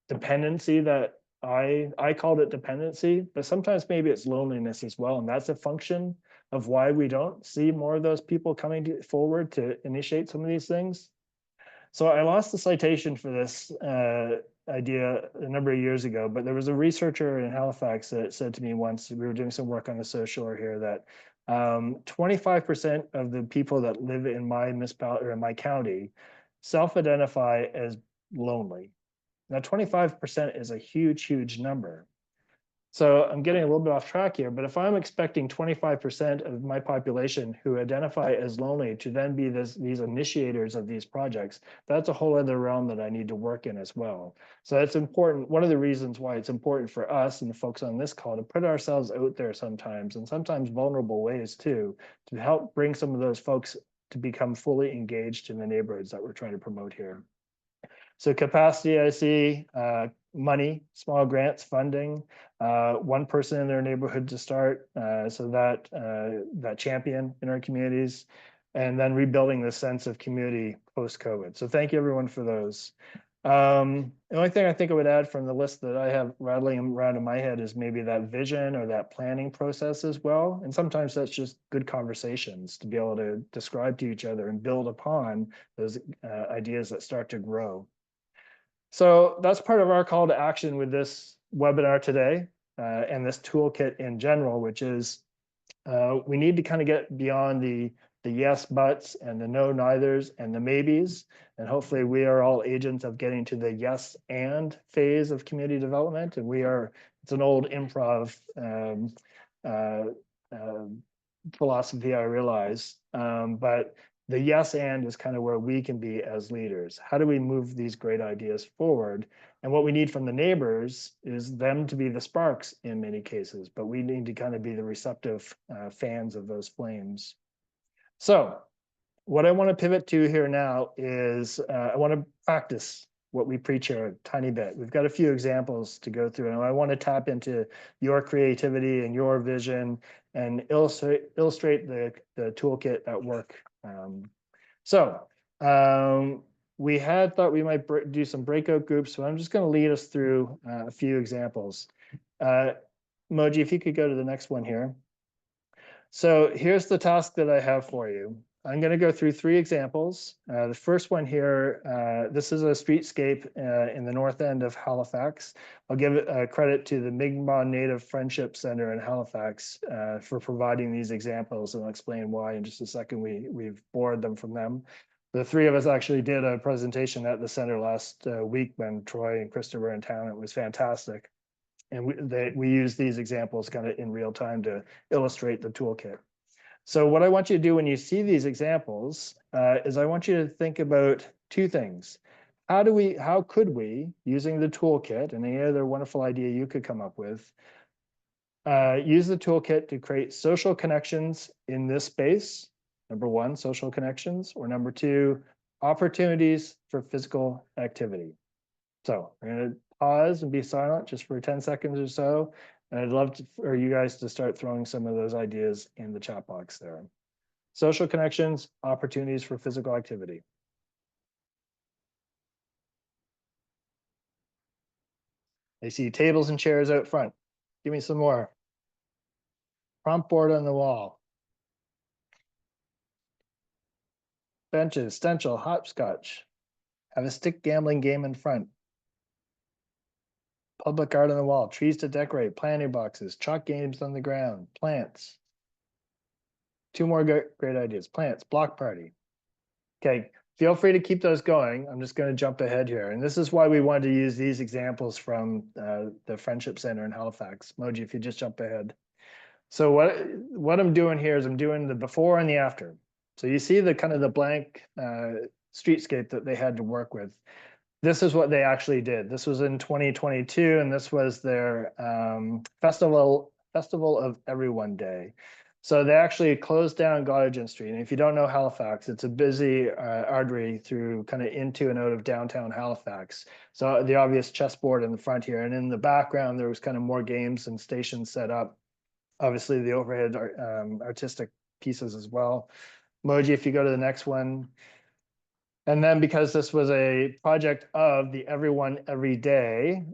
dependency that I called it dependency, but sometimes maybe it's loneliness as well, and that's a function of why we don't see more of those people coming forward to initiate some of these things. So I lost the citation for this idea a number of years ago, but there was a researcher in Halifax that said to me once, we were doing some work on the South Shore here, that 25% of the people that live in my municipality or in my county self-identify as lonely. Now, 25% is a huge, huge number. So I'm getting a little bit off track here, but if I'm expecting 25% of my population who identify as lonely to then be these initiators of these projects, that's a whole other realm that I need to work in as well. So that's important. One of the reasons why it's important for us and the folks on this call to put ourselves out there sometimes, and sometimes vulnerable ways too, to help bring some of those folks to become fully engaged in the neighborhoods that we're trying to promote here. So capacity, I see money, small grants, funding, one person in their neighborhood to start, so that champion in our communities, and then rebuilding the sense of community post-COVID. So thank you everyone for those. The only thing I think I would add from the list that I have rattling around in my head is maybe that vision or that planning process as well. And sometimes that's just good conversations to be able to describe to each other and build upon those ideas that start to grow. So that's part of our call to action with this webinar today and this toolkit in general, which is we need to kind of get beyond the the yes buts and the no neithers and the maybes. And hopefully we are all agents of getting to the yes and phase of community development. And it's an old improv uh, philosophy, I realize. But the yes and is kind of where we can be as leaders. How do we move these great ideas forward? And what we need from the neighbors is them to be the sparks in many cases, but we need to kind of be the receptive fans of those flames. So what I want to pivot to here now is I want to practice what we preach here a tiny bit. We've got a few examples to go through, and I want to tap into your creativity and your vision and illustrate the toolkit at work. We had thought we might do some breakout groups, so I'm just going to lead us through a few examples. Moji, if you could go to the next one here. So here's the task that I have for you. I'm going to go through 3 examples. The first one here, this is a streetscape in the north end of Halifax. I'll give credit to the Mi'kmaq Native Friendship Center in Halifax for providing these examples, and I'll explain why in just a second. We've borrowed them from them. The 3 of us actually did a presentation at the center last week when Troy and Christa were in town. It was fantastic. And we use these examples kind of in real time to illustrate the toolkit. So what I want you to do when you see these examples is I want you to think about 2 things. How could we, using the toolkit and any other wonderful idea you could come up with, use the toolkit to create social connections in this space? Number 1, social connections, or number 2, opportunities for physical activity. So I'm going to pause and be silent just for 10 seconds or so. And I'd love for you guys to start throwing some of those ideas in the chat box there. Social connections, opportunities for physical activity. I see tables and chairs out front. Give me some more. Prompt board on the wall. Benches, stencil, hopscotch. Have a stick gambling game in front. Public art on the wall, trees to decorate, planting boxes, chalk games on the ground, plants. 2 more great ideas. Plants, block party. Okay, feel free to keep those going. I'm just going to jump ahead here. And this is why we wanted to use these examples from the Friendship Center in Halifax. Moji, if you just jump ahead. So what I'm doing here is I'm doing the before and the after. So you see the kind of the blank streetscape that they had to work with. This is what they actually did. This was in 2022, and this was their Festival of Everyone Day. So they actually closed down Gottingen Street. And if you don't know Halifax, it's a busy artery through kind of into and out of downtown Halifax. So the obvious chessboard in the front here, and in the background, there was kind of more games and stations set up. Obviously, the overhead artistic pieces as well. Moji, if you go to the next one. And then because this was a project of the Everyone Every Day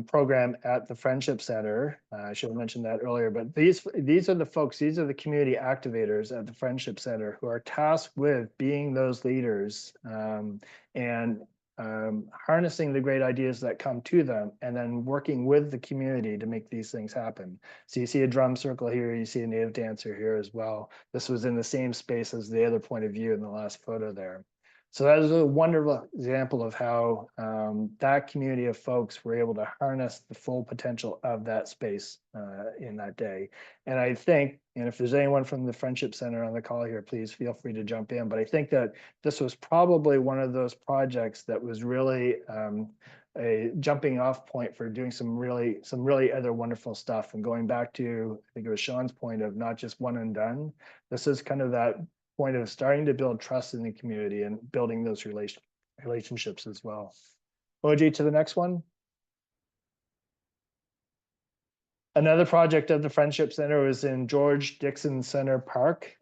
program at the Friendship Center, I should have mentioned that earlier, but these are the folks, these are the community activators at the Friendship Center who are tasked with being those leaders and harnessing the great ideas that come to them and then working with the community to make these things happen. So you see a drum circle here, you see a native dancer here as well. This was in the same space as the other point of view in the last photo there. So that is a wonderful example of how that community of folks were able to harness the full potential of that space in that day. And I think, and if there's anyone from the Friendship Center on the call here, please feel free to jump in. But I think that this was probably one of those projects that was really a jumping off point for doing some really other wonderful stuff. And going back to, I think it was Sean's point of not just one and done. This is kind of that point of starting to build trust in the community and building those relationships as well. OJ, to the next one. Another project of the Friendship Center was in George Dixon Center Park,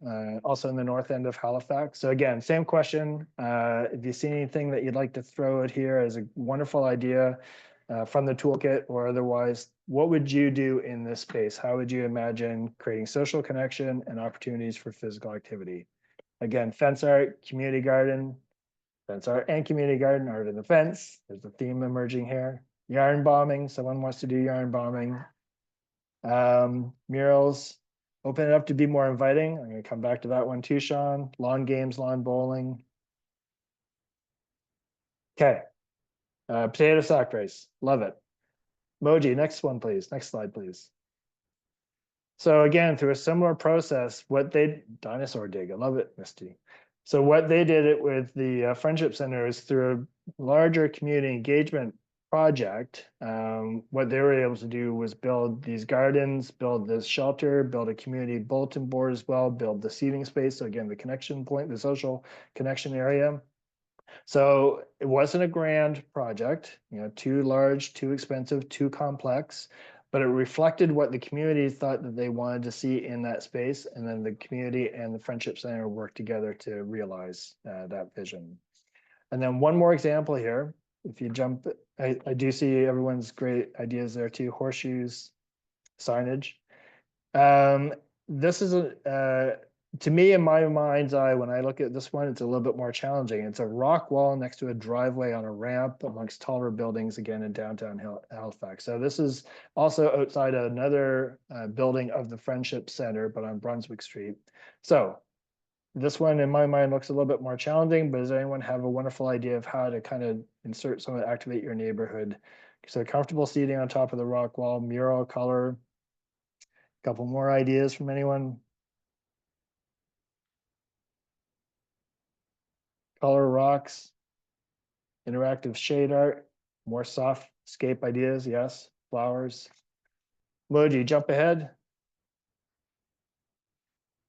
also in the north end of Halifax. So again, same question. If you see anything that you'd like to throw out here as a wonderful idea from the toolkit or otherwise, what would you do in this space? How would you imagine creating social connection and opportunities for physical activity? Again, fence art, community garden, fence art and community garden, art in the fence. There's a theme emerging here. Yarn bombing, someone wants to do yarn bombing. Murals, open it up to be more inviting. I'm going to come back to that one too, Sean. Lawn games, lawn bowling. Okay. Potato sack race. Love it. Moji, next one, please. Next slide, please. So again, through a similar process, dinosaur dig, I love it, Misty. So what they did it with the Friendship Center is through a larger community engagement project. What they were able to do was build these gardens, build this shelter, build a community bulletin board as well, build the seating space. So again, the connection point, the social connection area. So it wasn't a grand project, too large, too expensive, too complex, but it reflected what the community thought that they wanted to see in that space. And then the community and the Friendship Center worked together to realize that vision. And then one more example here. If you jump, I do see everyone's great ideas there too. Horseshoes, signage. This is to me, in my mind's eye, when I look at this one, it's a little bit more challenging. It's a rock wall next to a driveway on a ramp amongst taller buildings, again, in downtown Halifax. So this is also outside another building of the Friendship Center, but on Brunswick Street. So this one, in my mind, looks a little bit more challenging, but does anyone have a wonderful idea of how to kind of insert some of the Activate Your Neighborhood? So comfortable seating on top of the rock wall, mural color. Couple more ideas from anyone? Color rocks, interactive shade art, more soft scape ideas, yes, flowers. Moji, jump ahead.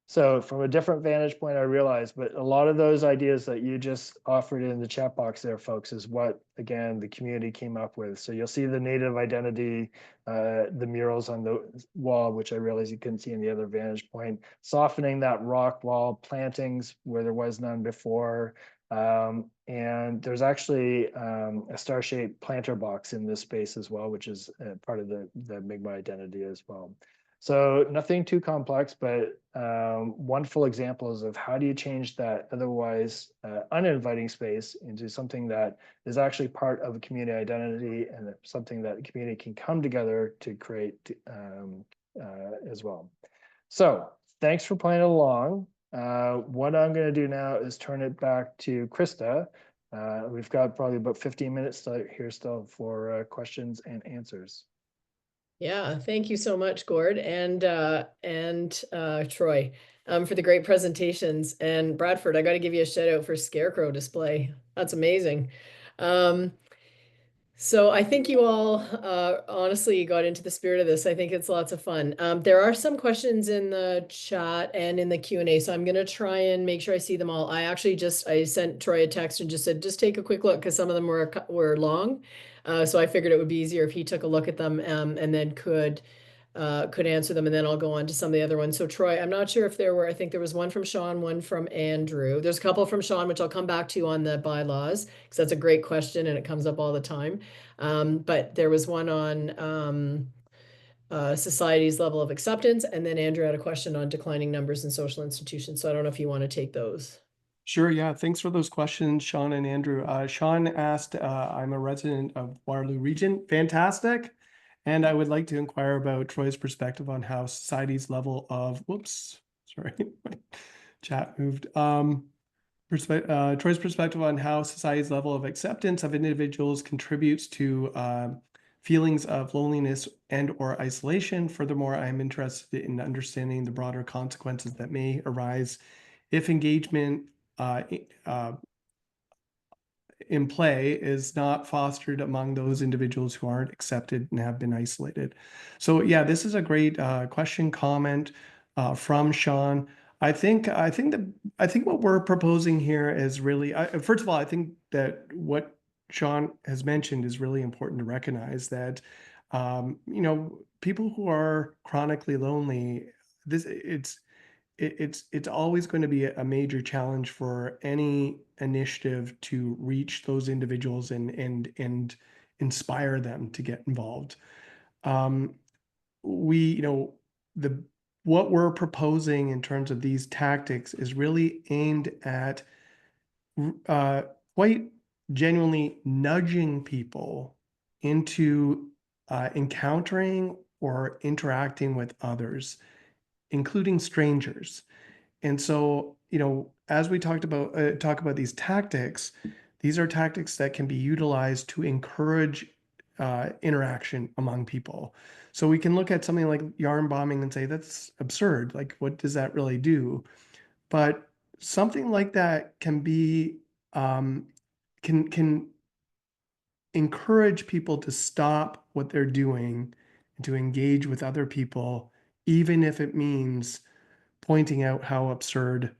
So from a different vantage point, I realize, but a lot of those ideas that you just offered in the chat box there, folks, is what, again, the community came up with. So you'll see the native identity, the murals on the wall, which I realize you couldn't see in the other vantage point, softening that rock wall, plantings where there was none before. And there's actually a star-shaped planter box in this space as well, which is part of the Mi'kmaq identity as well. So nothing too complex, but wonderful examples of how do you change that otherwise uninviting space into something that is actually part of a community identity and something that the community can come together to create as well. So thanks for playing along. What I'm going to do now is turn it back to Christa. We've got probably about 15 minutes here still for questions and answers. Yeah, thank you so much, Gord and Troy, for the great presentations. And Bradford, I got to give you a shout out for Scarecrow display. That's amazing. So I think you all honestly got into the spirit of this. I think it's lots of fun. There are some questions in the chat and in the Q&A, so I'm going to try and make sure I see them all. I sent Troy a text and just said, just take a quick look because some of them were long. So I figured it would be easier if he took a look at them and then could answer them, and then I'll go on to some of the other ones. So Troy, I'm not sure if I think there was one from Sean, one from Andrew. There's a couple from Sean, which I'll come back to on the bylaws, because that's a great question and it comes up all the time. But there was one on society's level of acceptance, and then Andrew had a question on declining numbers in social institutions. So I don't know if you want to take those. Sure, yeah. Thanks for those questions, Sean and Andrew. Sean asked, I'm a resident of Waterloo Region. Fantastic. And I would like to inquire about Troy's perspective on how society's level of, sorry, my chat moved. Troy's perspective on how society's level of acceptance of individuals contributes to feelings of loneliness and or isolation. Furthermore, I'm interested in understanding the broader consequences that may arise if engagement in play is not fostered among those individuals who aren't accepted and have been isolated. So yeah, this is a great question, comment from Sean. I think what we're proposing here is really, first of all, I think that what Sean has mentioned is really important to recognize that, people who are chronically lonely, it's always going to be a major challenge for any initiative to reach those individuals and inspire them to get involved. What we're proposing in terms of these tactics is really aimed at quite genuinely nudging people into encountering or interacting with others including strangers. And so, as we talk about these tactics, these are tactics that can be utilized to encourage interaction among people. So we can look at something like yarn bombing and say, that's absurd. Like, what does that really do? But something like that can be, can encourage people to stop what they're doing and to engage with other people, even if it means pointing out how absurd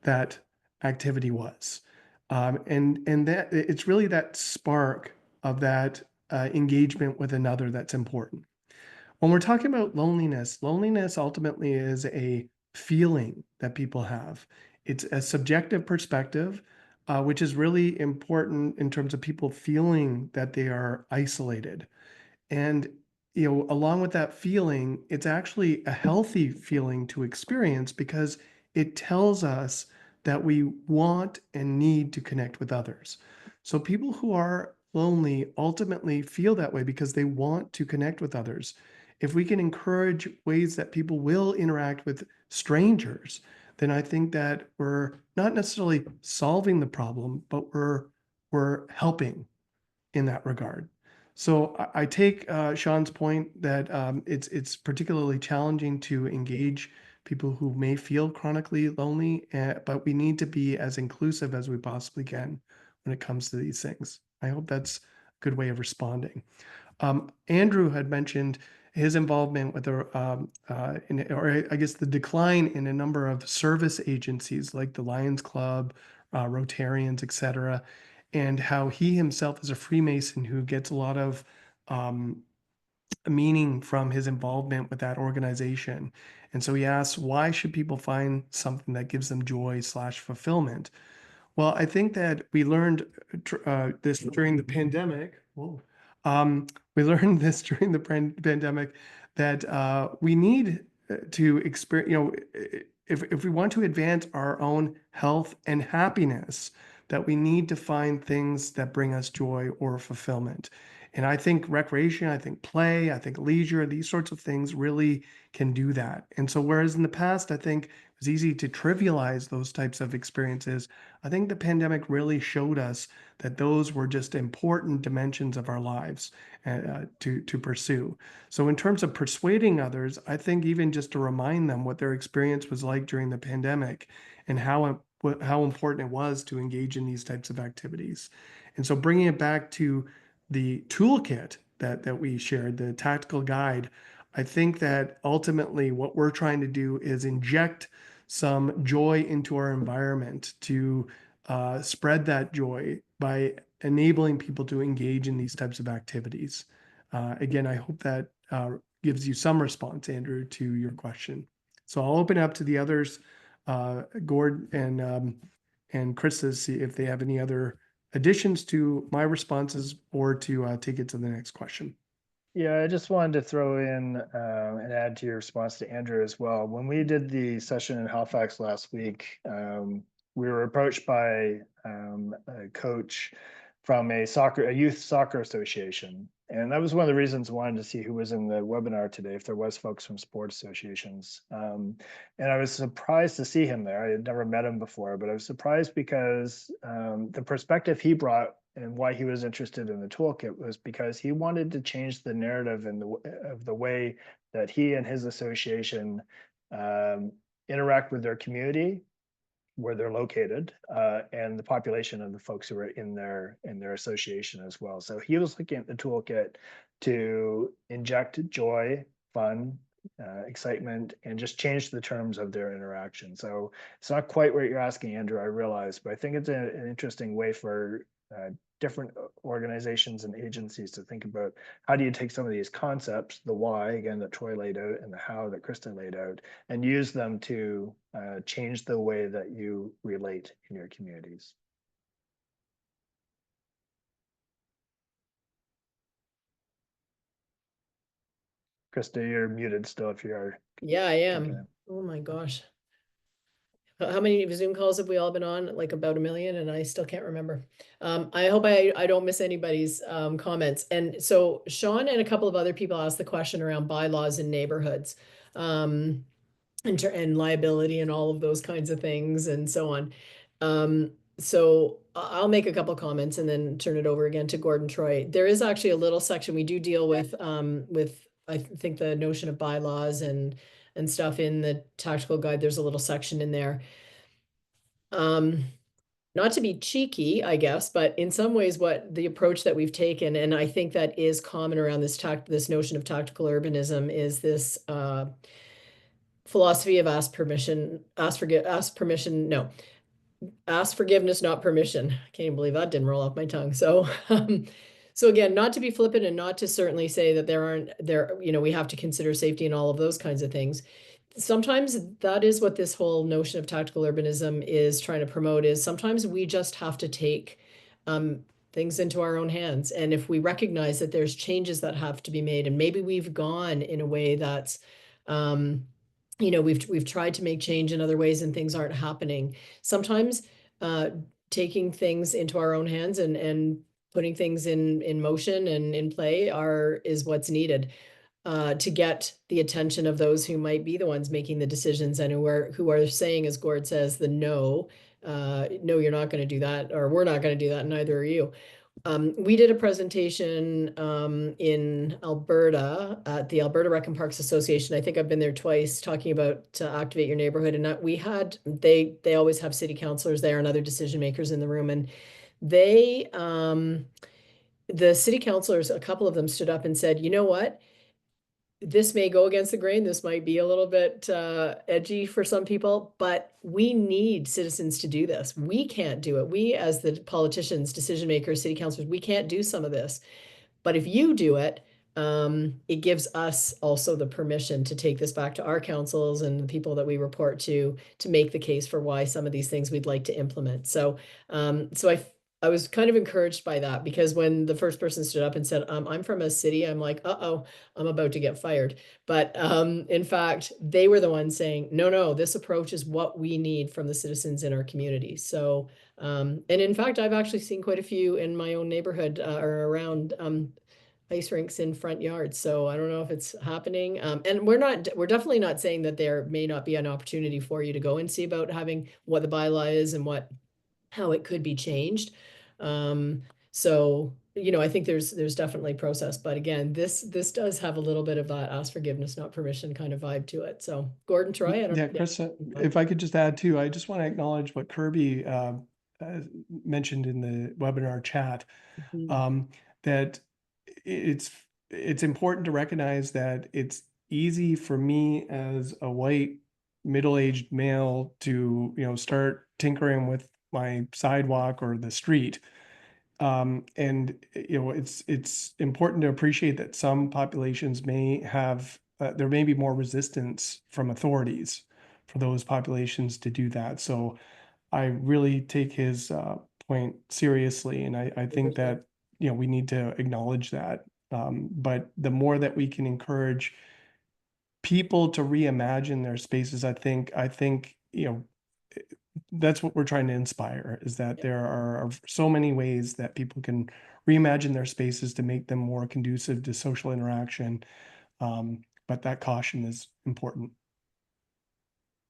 that activity was. And that it's really that spark of that engagement with another that's important. When we're talking about loneliness, loneliness ultimately is a feeling that people have. It's a subjective perspective, which is really important in terms of people feeling that they are isolated. And, along with that feeling, it's actually a healthy feeling to experience because it tells us that we want and need to connect with others. So people who are lonely ultimately feel that way because they want to connect with others. If we can encourage ways that people will interact with strangers, then I think that we're not necessarily solving the problem, but we're helping in that regard. So I take Sean's point that it's particularly challenging to engage people who may feel chronically lonely, but we need to be as inclusive as we possibly can when it comes to these things. I hope that's a good way of responding. Andrew had mentioned his involvement with or I guess the decline in a number of service agencies like the Lions Club, Rotarians, etc., and how he himself is a Freemason who gets a lot of meaning from his involvement with that organization. And so he asks, why should people find something that gives them joy / fulfillment? Well, I think that we learned this during the pandemic. Whoa. We learned this during the pandemic that we need to experience, if we want to advance our own health and happiness, that we need to find things that bring us joy or fulfillment. And I think recreation, I think play, I think leisure, these sorts of things really can do that. And so, whereas in the past, I think it was easy to trivialize those types of experiences, I think the pandemic really showed us that those were just important dimensions of our lives to pursue. So, in terms of persuading others, I think even just to remind them what their experience was like during the pandemic and how important it was to engage in these types of activities. And so, bringing it back to the toolkit that we shared, the tactical guide, I think that ultimately what we're trying to do is inject some joy into our environment to spread that joy by enabling people to engage in these types of activities. Again, I hope that gives you some response, Andrew, to your question. So I'll open up to the others, Gord and Christa, to see if they have any other additions to my responses or to take it to the next question. Yeah, I just wanted to throw in and add to your response to Andrew as well. When we did the session in Halifax last week, we were approached by a coach from a youth soccer association. And that was one of the reasons I wanted to see who was in the webinar today, if there was folks from sports associations. And I was surprised to see him there. I had never met him before, but I was surprised because the perspective he brought and why he was interested in the toolkit was because he wanted to change the narrative of the way that he and his association interact with their community, where they're located, and the population of the folks who are in their association as well. So he was looking at the toolkit to inject joy, fun, excitement, and just change the terms of their interaction. So it's not quite what you're asking, Andrew, I realize, but I think it's an interesting way for different organizations and agencies to think about how do you take some of these concepts, the why, again, that Troy laid out, and the how that Christa laid out, and use them to change the way that you relate in your communities. Christa, you're muted still if you are. Yeah, I am. Okay. Oh my gosh. How many Zoom calls have we all been on? Like about 1 million, and I still can't remember. I hope I don't miss anybody's comments. And so Sean and a couple of other people asked the question around bylaws in neighborhoods. and liability and all of those kinds of things and so on. So I'll make a couple comments and then turn it over again to Gordon Troy. There is actually a little section we do deal with I think the notion of bylaws and stuff in the tactical guide. There's a little section in there. Not to be cheeky, I guess, but in some ways, what the approach that we've taken, and I think that is common around this notion of tactical urbanism, is this philosophy of ask forgiveness, not permission. I can't even believe that didn't roll off my tongue. So, so again, not to be flippant and not to certainly say that we have to consider safety and all of those kinds of things. Sometimes that is what this whole notion of tactical urbanism is trying to promote, is sometimes we just have to take things into our own hands. And if we recognize that there's changes that have to be made, and maybe we've gone in a way that's we've tried to make change in other ways and things aren't happening. Sometimes taking things into our own hands and putting things in motion and in play is what's needed to get the attention of those who might be the ones making the decisions and who are saying, as Gord says, the no, you're not going to do that, or we're not going to do that, and neither are you. We did a presentation in Alberta at the Alberta Rec and Parks Association. I think I've been there twice, talking about Activate Your Neighborhood. And they always have city councilors there and other decision makers in the room. And the city councilors, a couple of them stood up and said, you know what? This may go against the grain. This might be a little bit edgy for some people, but we need citizens to do this. We can't do it. We, as the politicians, decision makers, city councilors, we can't do some of this. But if you do it, it gives us also the permission to take this back to our councils and the people that we report to make the case for why some of these things we'd like to implement. So, I was kind of encouraged by that, because when the first person stood up and said, I'm from a city, I'm like, uh-oh, I'm about to get fired. But in fact, they were the ones saying, no, this approach is what we need from the citizens in our community. So, and in fact, I've actually seen quite a few in my own neighborhood or around ice rinks in front yards. So I don't know if it's happening. And we're definitely not saying that there may not be an opportunity for you to go and see about having what the bylaw is and how it could be changed. So, I think there's definitely process, but again, this does have a little bit of that ask forgiveness, not permission kind of vibe to it. So Gordon, Troy, I don't Yeah, Chris, if I could just add too, I just want to acknowledge what Kirby mentioned in the webinar chat, that it's important to recognize that it's easy for me as a white middle-aged male to start tinkering with my sidewalk or the street, and it's important to appreciate that some populations may have there may be more resistance from authorities for those populations to do that. So I really take his point seriously, and I think that we need to acknowledge that. But the more that we can encourage people to reimagine their spaces, I think that's what we're trying to inspire, is that there are so many ways that people can reimagine their spaces to make them more conducive to social interaction. But that caution is important.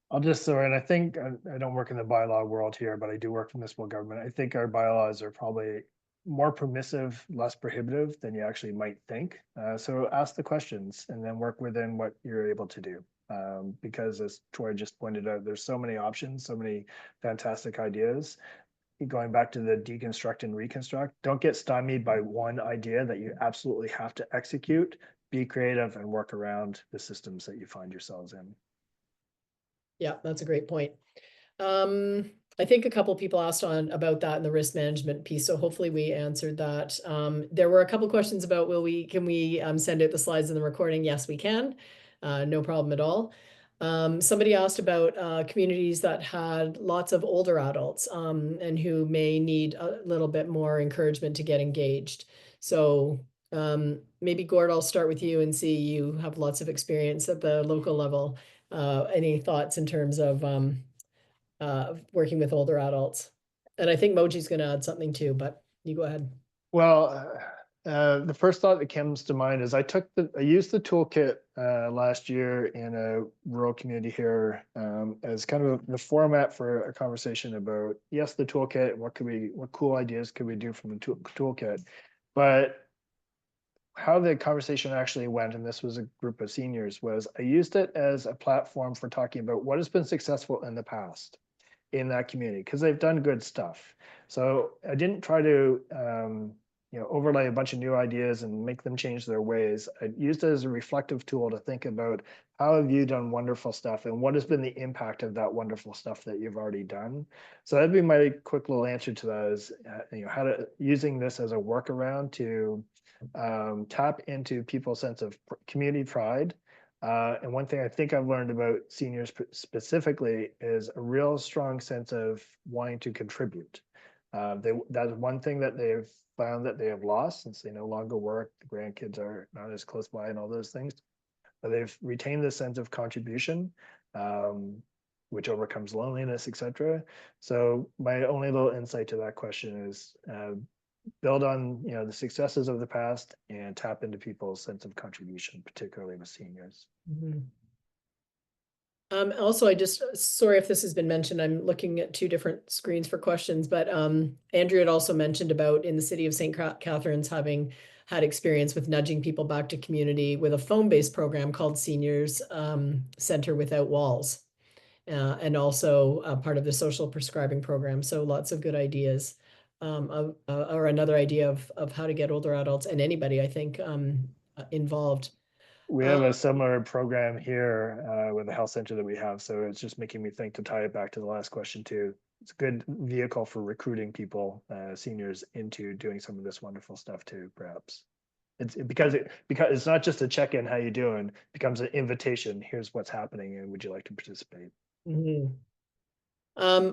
I'll just throw in, I think, I don't work in the bylaw world here, but I do work in municipal government. I think our bylaws are probably more permissive, less prohibitive than you actually might think. So ask the questions and then work within what you're able to do. Because as Troy just pointed out, there's so many options, so many fantastic ideas. Going back to the deconstruct and reconstruct, don't get stymied by one idea that you absolutely have to execute. Be creative and work around the systems that you find yourselves in. Yeah, that's a great point. I think a couple people asked about that in the risk management piece, so hopefully we answered that. There were a couple questions about can we send out the slides in the recording? Yes, we can. No problem at all. Somebody asked about communities that had lots of older adults and who may need a little bit more encouragement to get engaged. So maybe Gord, I'll start with you and see, you have lots of experience at the local level. Any thoughts in terms of working with older adults? And I think Moji's going to add something too, but you go ahead. Well, The first thought that comes to mind is I used the toolkit last year in a rural community here as kind of the format for a conversation about, yes, the toolkit, what cool ideas could we do from the toolkit, but how the conversation actually went, and this was a group of seniors, was I used it as a platform for talking about what has been successful in the past in that community, because they've done good stuff. So I didn't try to overlay a bunch of new ideas and make them change their ways. I used it as a reflective tool to think about how have you done wonderful stuff and what has been the impact of that wonderful stuff that you've already done. So that'd be my quick little answer to that is using this as a workaround to tap into people's sense of community pride. And one thing I think I've learned about seniors specifically is a real strong sense of wanting to contribute. That's one thing that they've found that they have lost since they no longer work, the grandkids are not as close by and all those things. But they've retained this sense of contribution, which overcomes loneliness, etc. So my only little insight to that question is build on the successes of the past and tap into people's sense of contribution, particularly with seniors. Mm-hmm. Also, sorry if this has been mentioned, I'm looking at two different screens for questions, but Andrew had also mentioned about in the city of St. Catharines having had experience with nudging people back to community with a phone-based program called Seniors Center Without Walls, and also part of the social prescribing program. So lots of good ideas, or another idea of how to get older adults and anybody, I think, involved. We have a similar program here with the health center that we have. So it's just making me think to tie it back to the last question too. It's a good vehicle for recruiting people, seniors, into doing some of this wonderful stuff too, perhaps. Because it's not just a check-in, how you doing, it becomes an invitation. Here's what's happening and would you like to participate? Mm-hmm.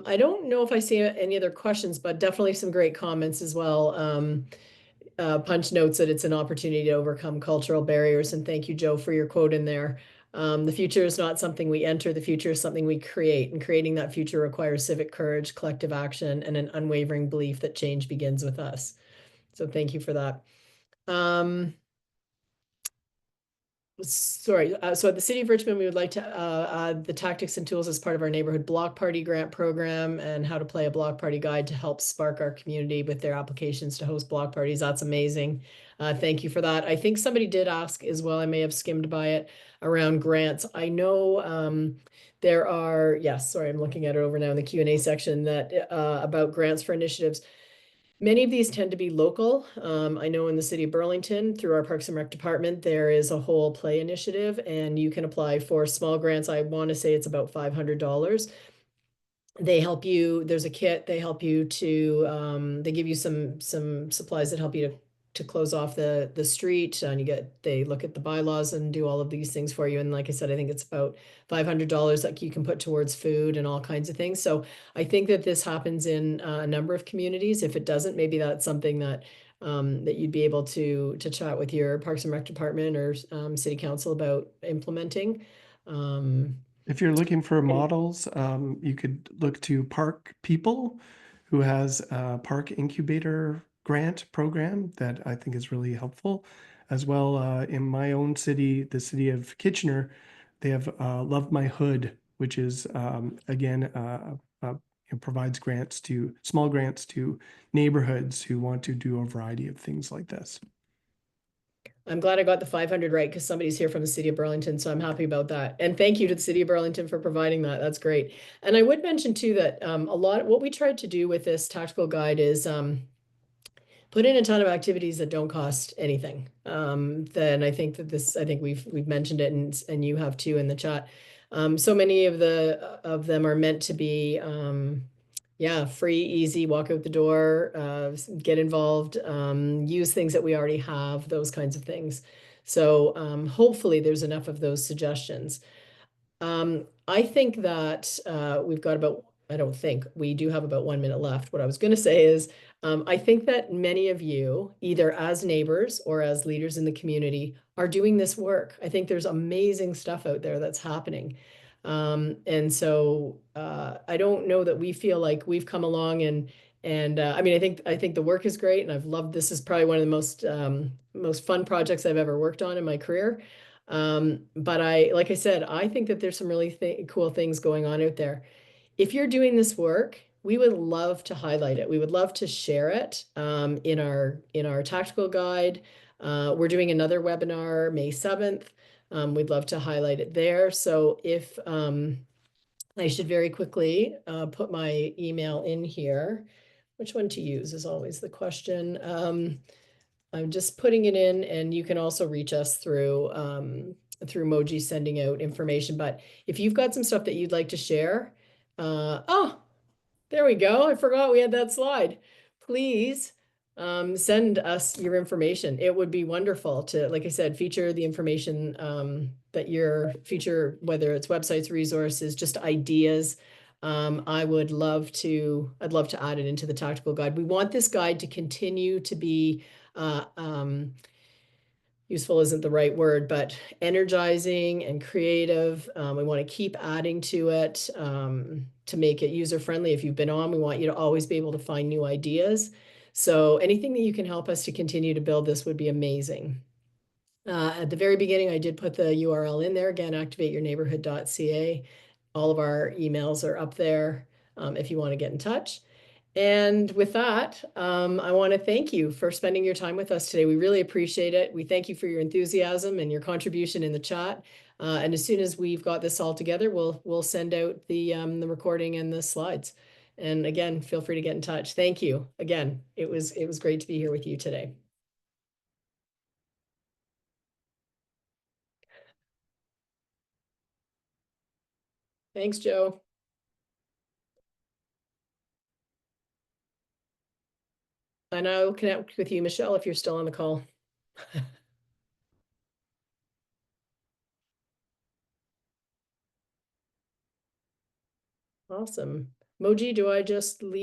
I don't know if I see any other questions, but definitely some great comments as well. Punch notes that it's an opportunity to overcome cultural barriers. And thank you, Joe, for your quote in there. The future is not something we enter, the future is something we create. And creating that future requires civic courage, collective action, and an unwavering belief that change begins with us. So thank you for that. Sorry, so at the City of Richmond, we would like to add the tactics and tools as part of our neighborhood block party grant program and how to play a block party guide to help spark our community with their applications to host block parties. That's amazing. Thank you for that. I think somebody did ask as well, I may have skimmed by it, around grants. I know there are, yes, sorry, I'm looking at it over now in the Q&A section that about grants for initiatives. Many of these tend to be local. I know in the city of Burlington, through our Parks and Rec department, there is a whole play initiative, and you can apply for small grants. I want to say it's about $500. They help you, there's a kit, they help you to, they give you some supplies that help you to close off the street, and they look at the bylaws and do all of these things for you. And like I said, I think it's about $500 that you can put towards food and all kinds of things. So I think that this happens in a number of communities. If it doesn't, maybe that's something that that you'd be able to chat with your Parks and Rec department or city council about implementing. If you're looking for models, you could look to Park People, who has a Park Incubator grant program that I think is really helpful. As well, in my own city, the city of Kitchener, they have Love My Hood, which is, again, it provides small grants to neighborhoods who want to do a variety of things like this. I'm glad I got the 500 right because somebody's here from the city of Burlington, so I'm happy about that. And thank you to the city of Burlington for providing that. That's great. And I would mention too that what we tried to do with this tactical guide is put in a ton of activities that don't cost anything. Then I think we've mentioned it, and you have too in the chat. So many of them are meant to be yeah, free, easy, walk out the door, get involved, use things that we already have, those kinds of things. So hopefully there's enough of those suggestions. I think that we do have about 1 minute left. What I was going to say is, I think that many of you, either as neighbors or as leaders in the community, are doing this work. I think there's amazing stuff out there that's happening. And so I don't know that we feel like we've come along And I mean, I think the work is great, and I've loved this. Is probably one of the most fun projects I've ever worked on in my career. But like I said, I think that there's some really cool things going on out there. If you're doing this work, we would love to highlight it. We would love to share it in our tactical guide. We're doing another webinar May 7th. We'd love to highlight it there. So if I should very quickly put my email in here. Which one to use is always the question. I'm just putting it in, and you can also reach us through Moji sending out information. But if you've got some stuff that you'd like to share, oh, there we go. I forgot we had that slide. Please send us your information. It would be wonderful to, like I said, feature the information that feature, whether it's websites, resources, just ideas. I'd love to add it into the tactical guide. We want this guide to continue to be useful isn't the right word, but energizing and creative. We want to keep adding to it to make it user-friendly. If you've been on, we want you to always be able to find new ideas. So anything that you can help us to continue to build this would be amazing. At the very beginning, I did put the URL in there. Again, activateyourneighbourhood.ca. All of our emails are up there if you want to get in touch. And with that, I want to thank you for spending your time with us today. We really appreciate it. We thank you for your enthusiasm and your contribution in the chat. And as soon as we've got this all together, we'll send out the recording and the slides. And again, feel free to get in touch. Thank you again. It was great to be here with you today. Thanks, Joe. And I'll connect with you, Michelle, if you're still on the call. Awesome. Moji, do I just leave?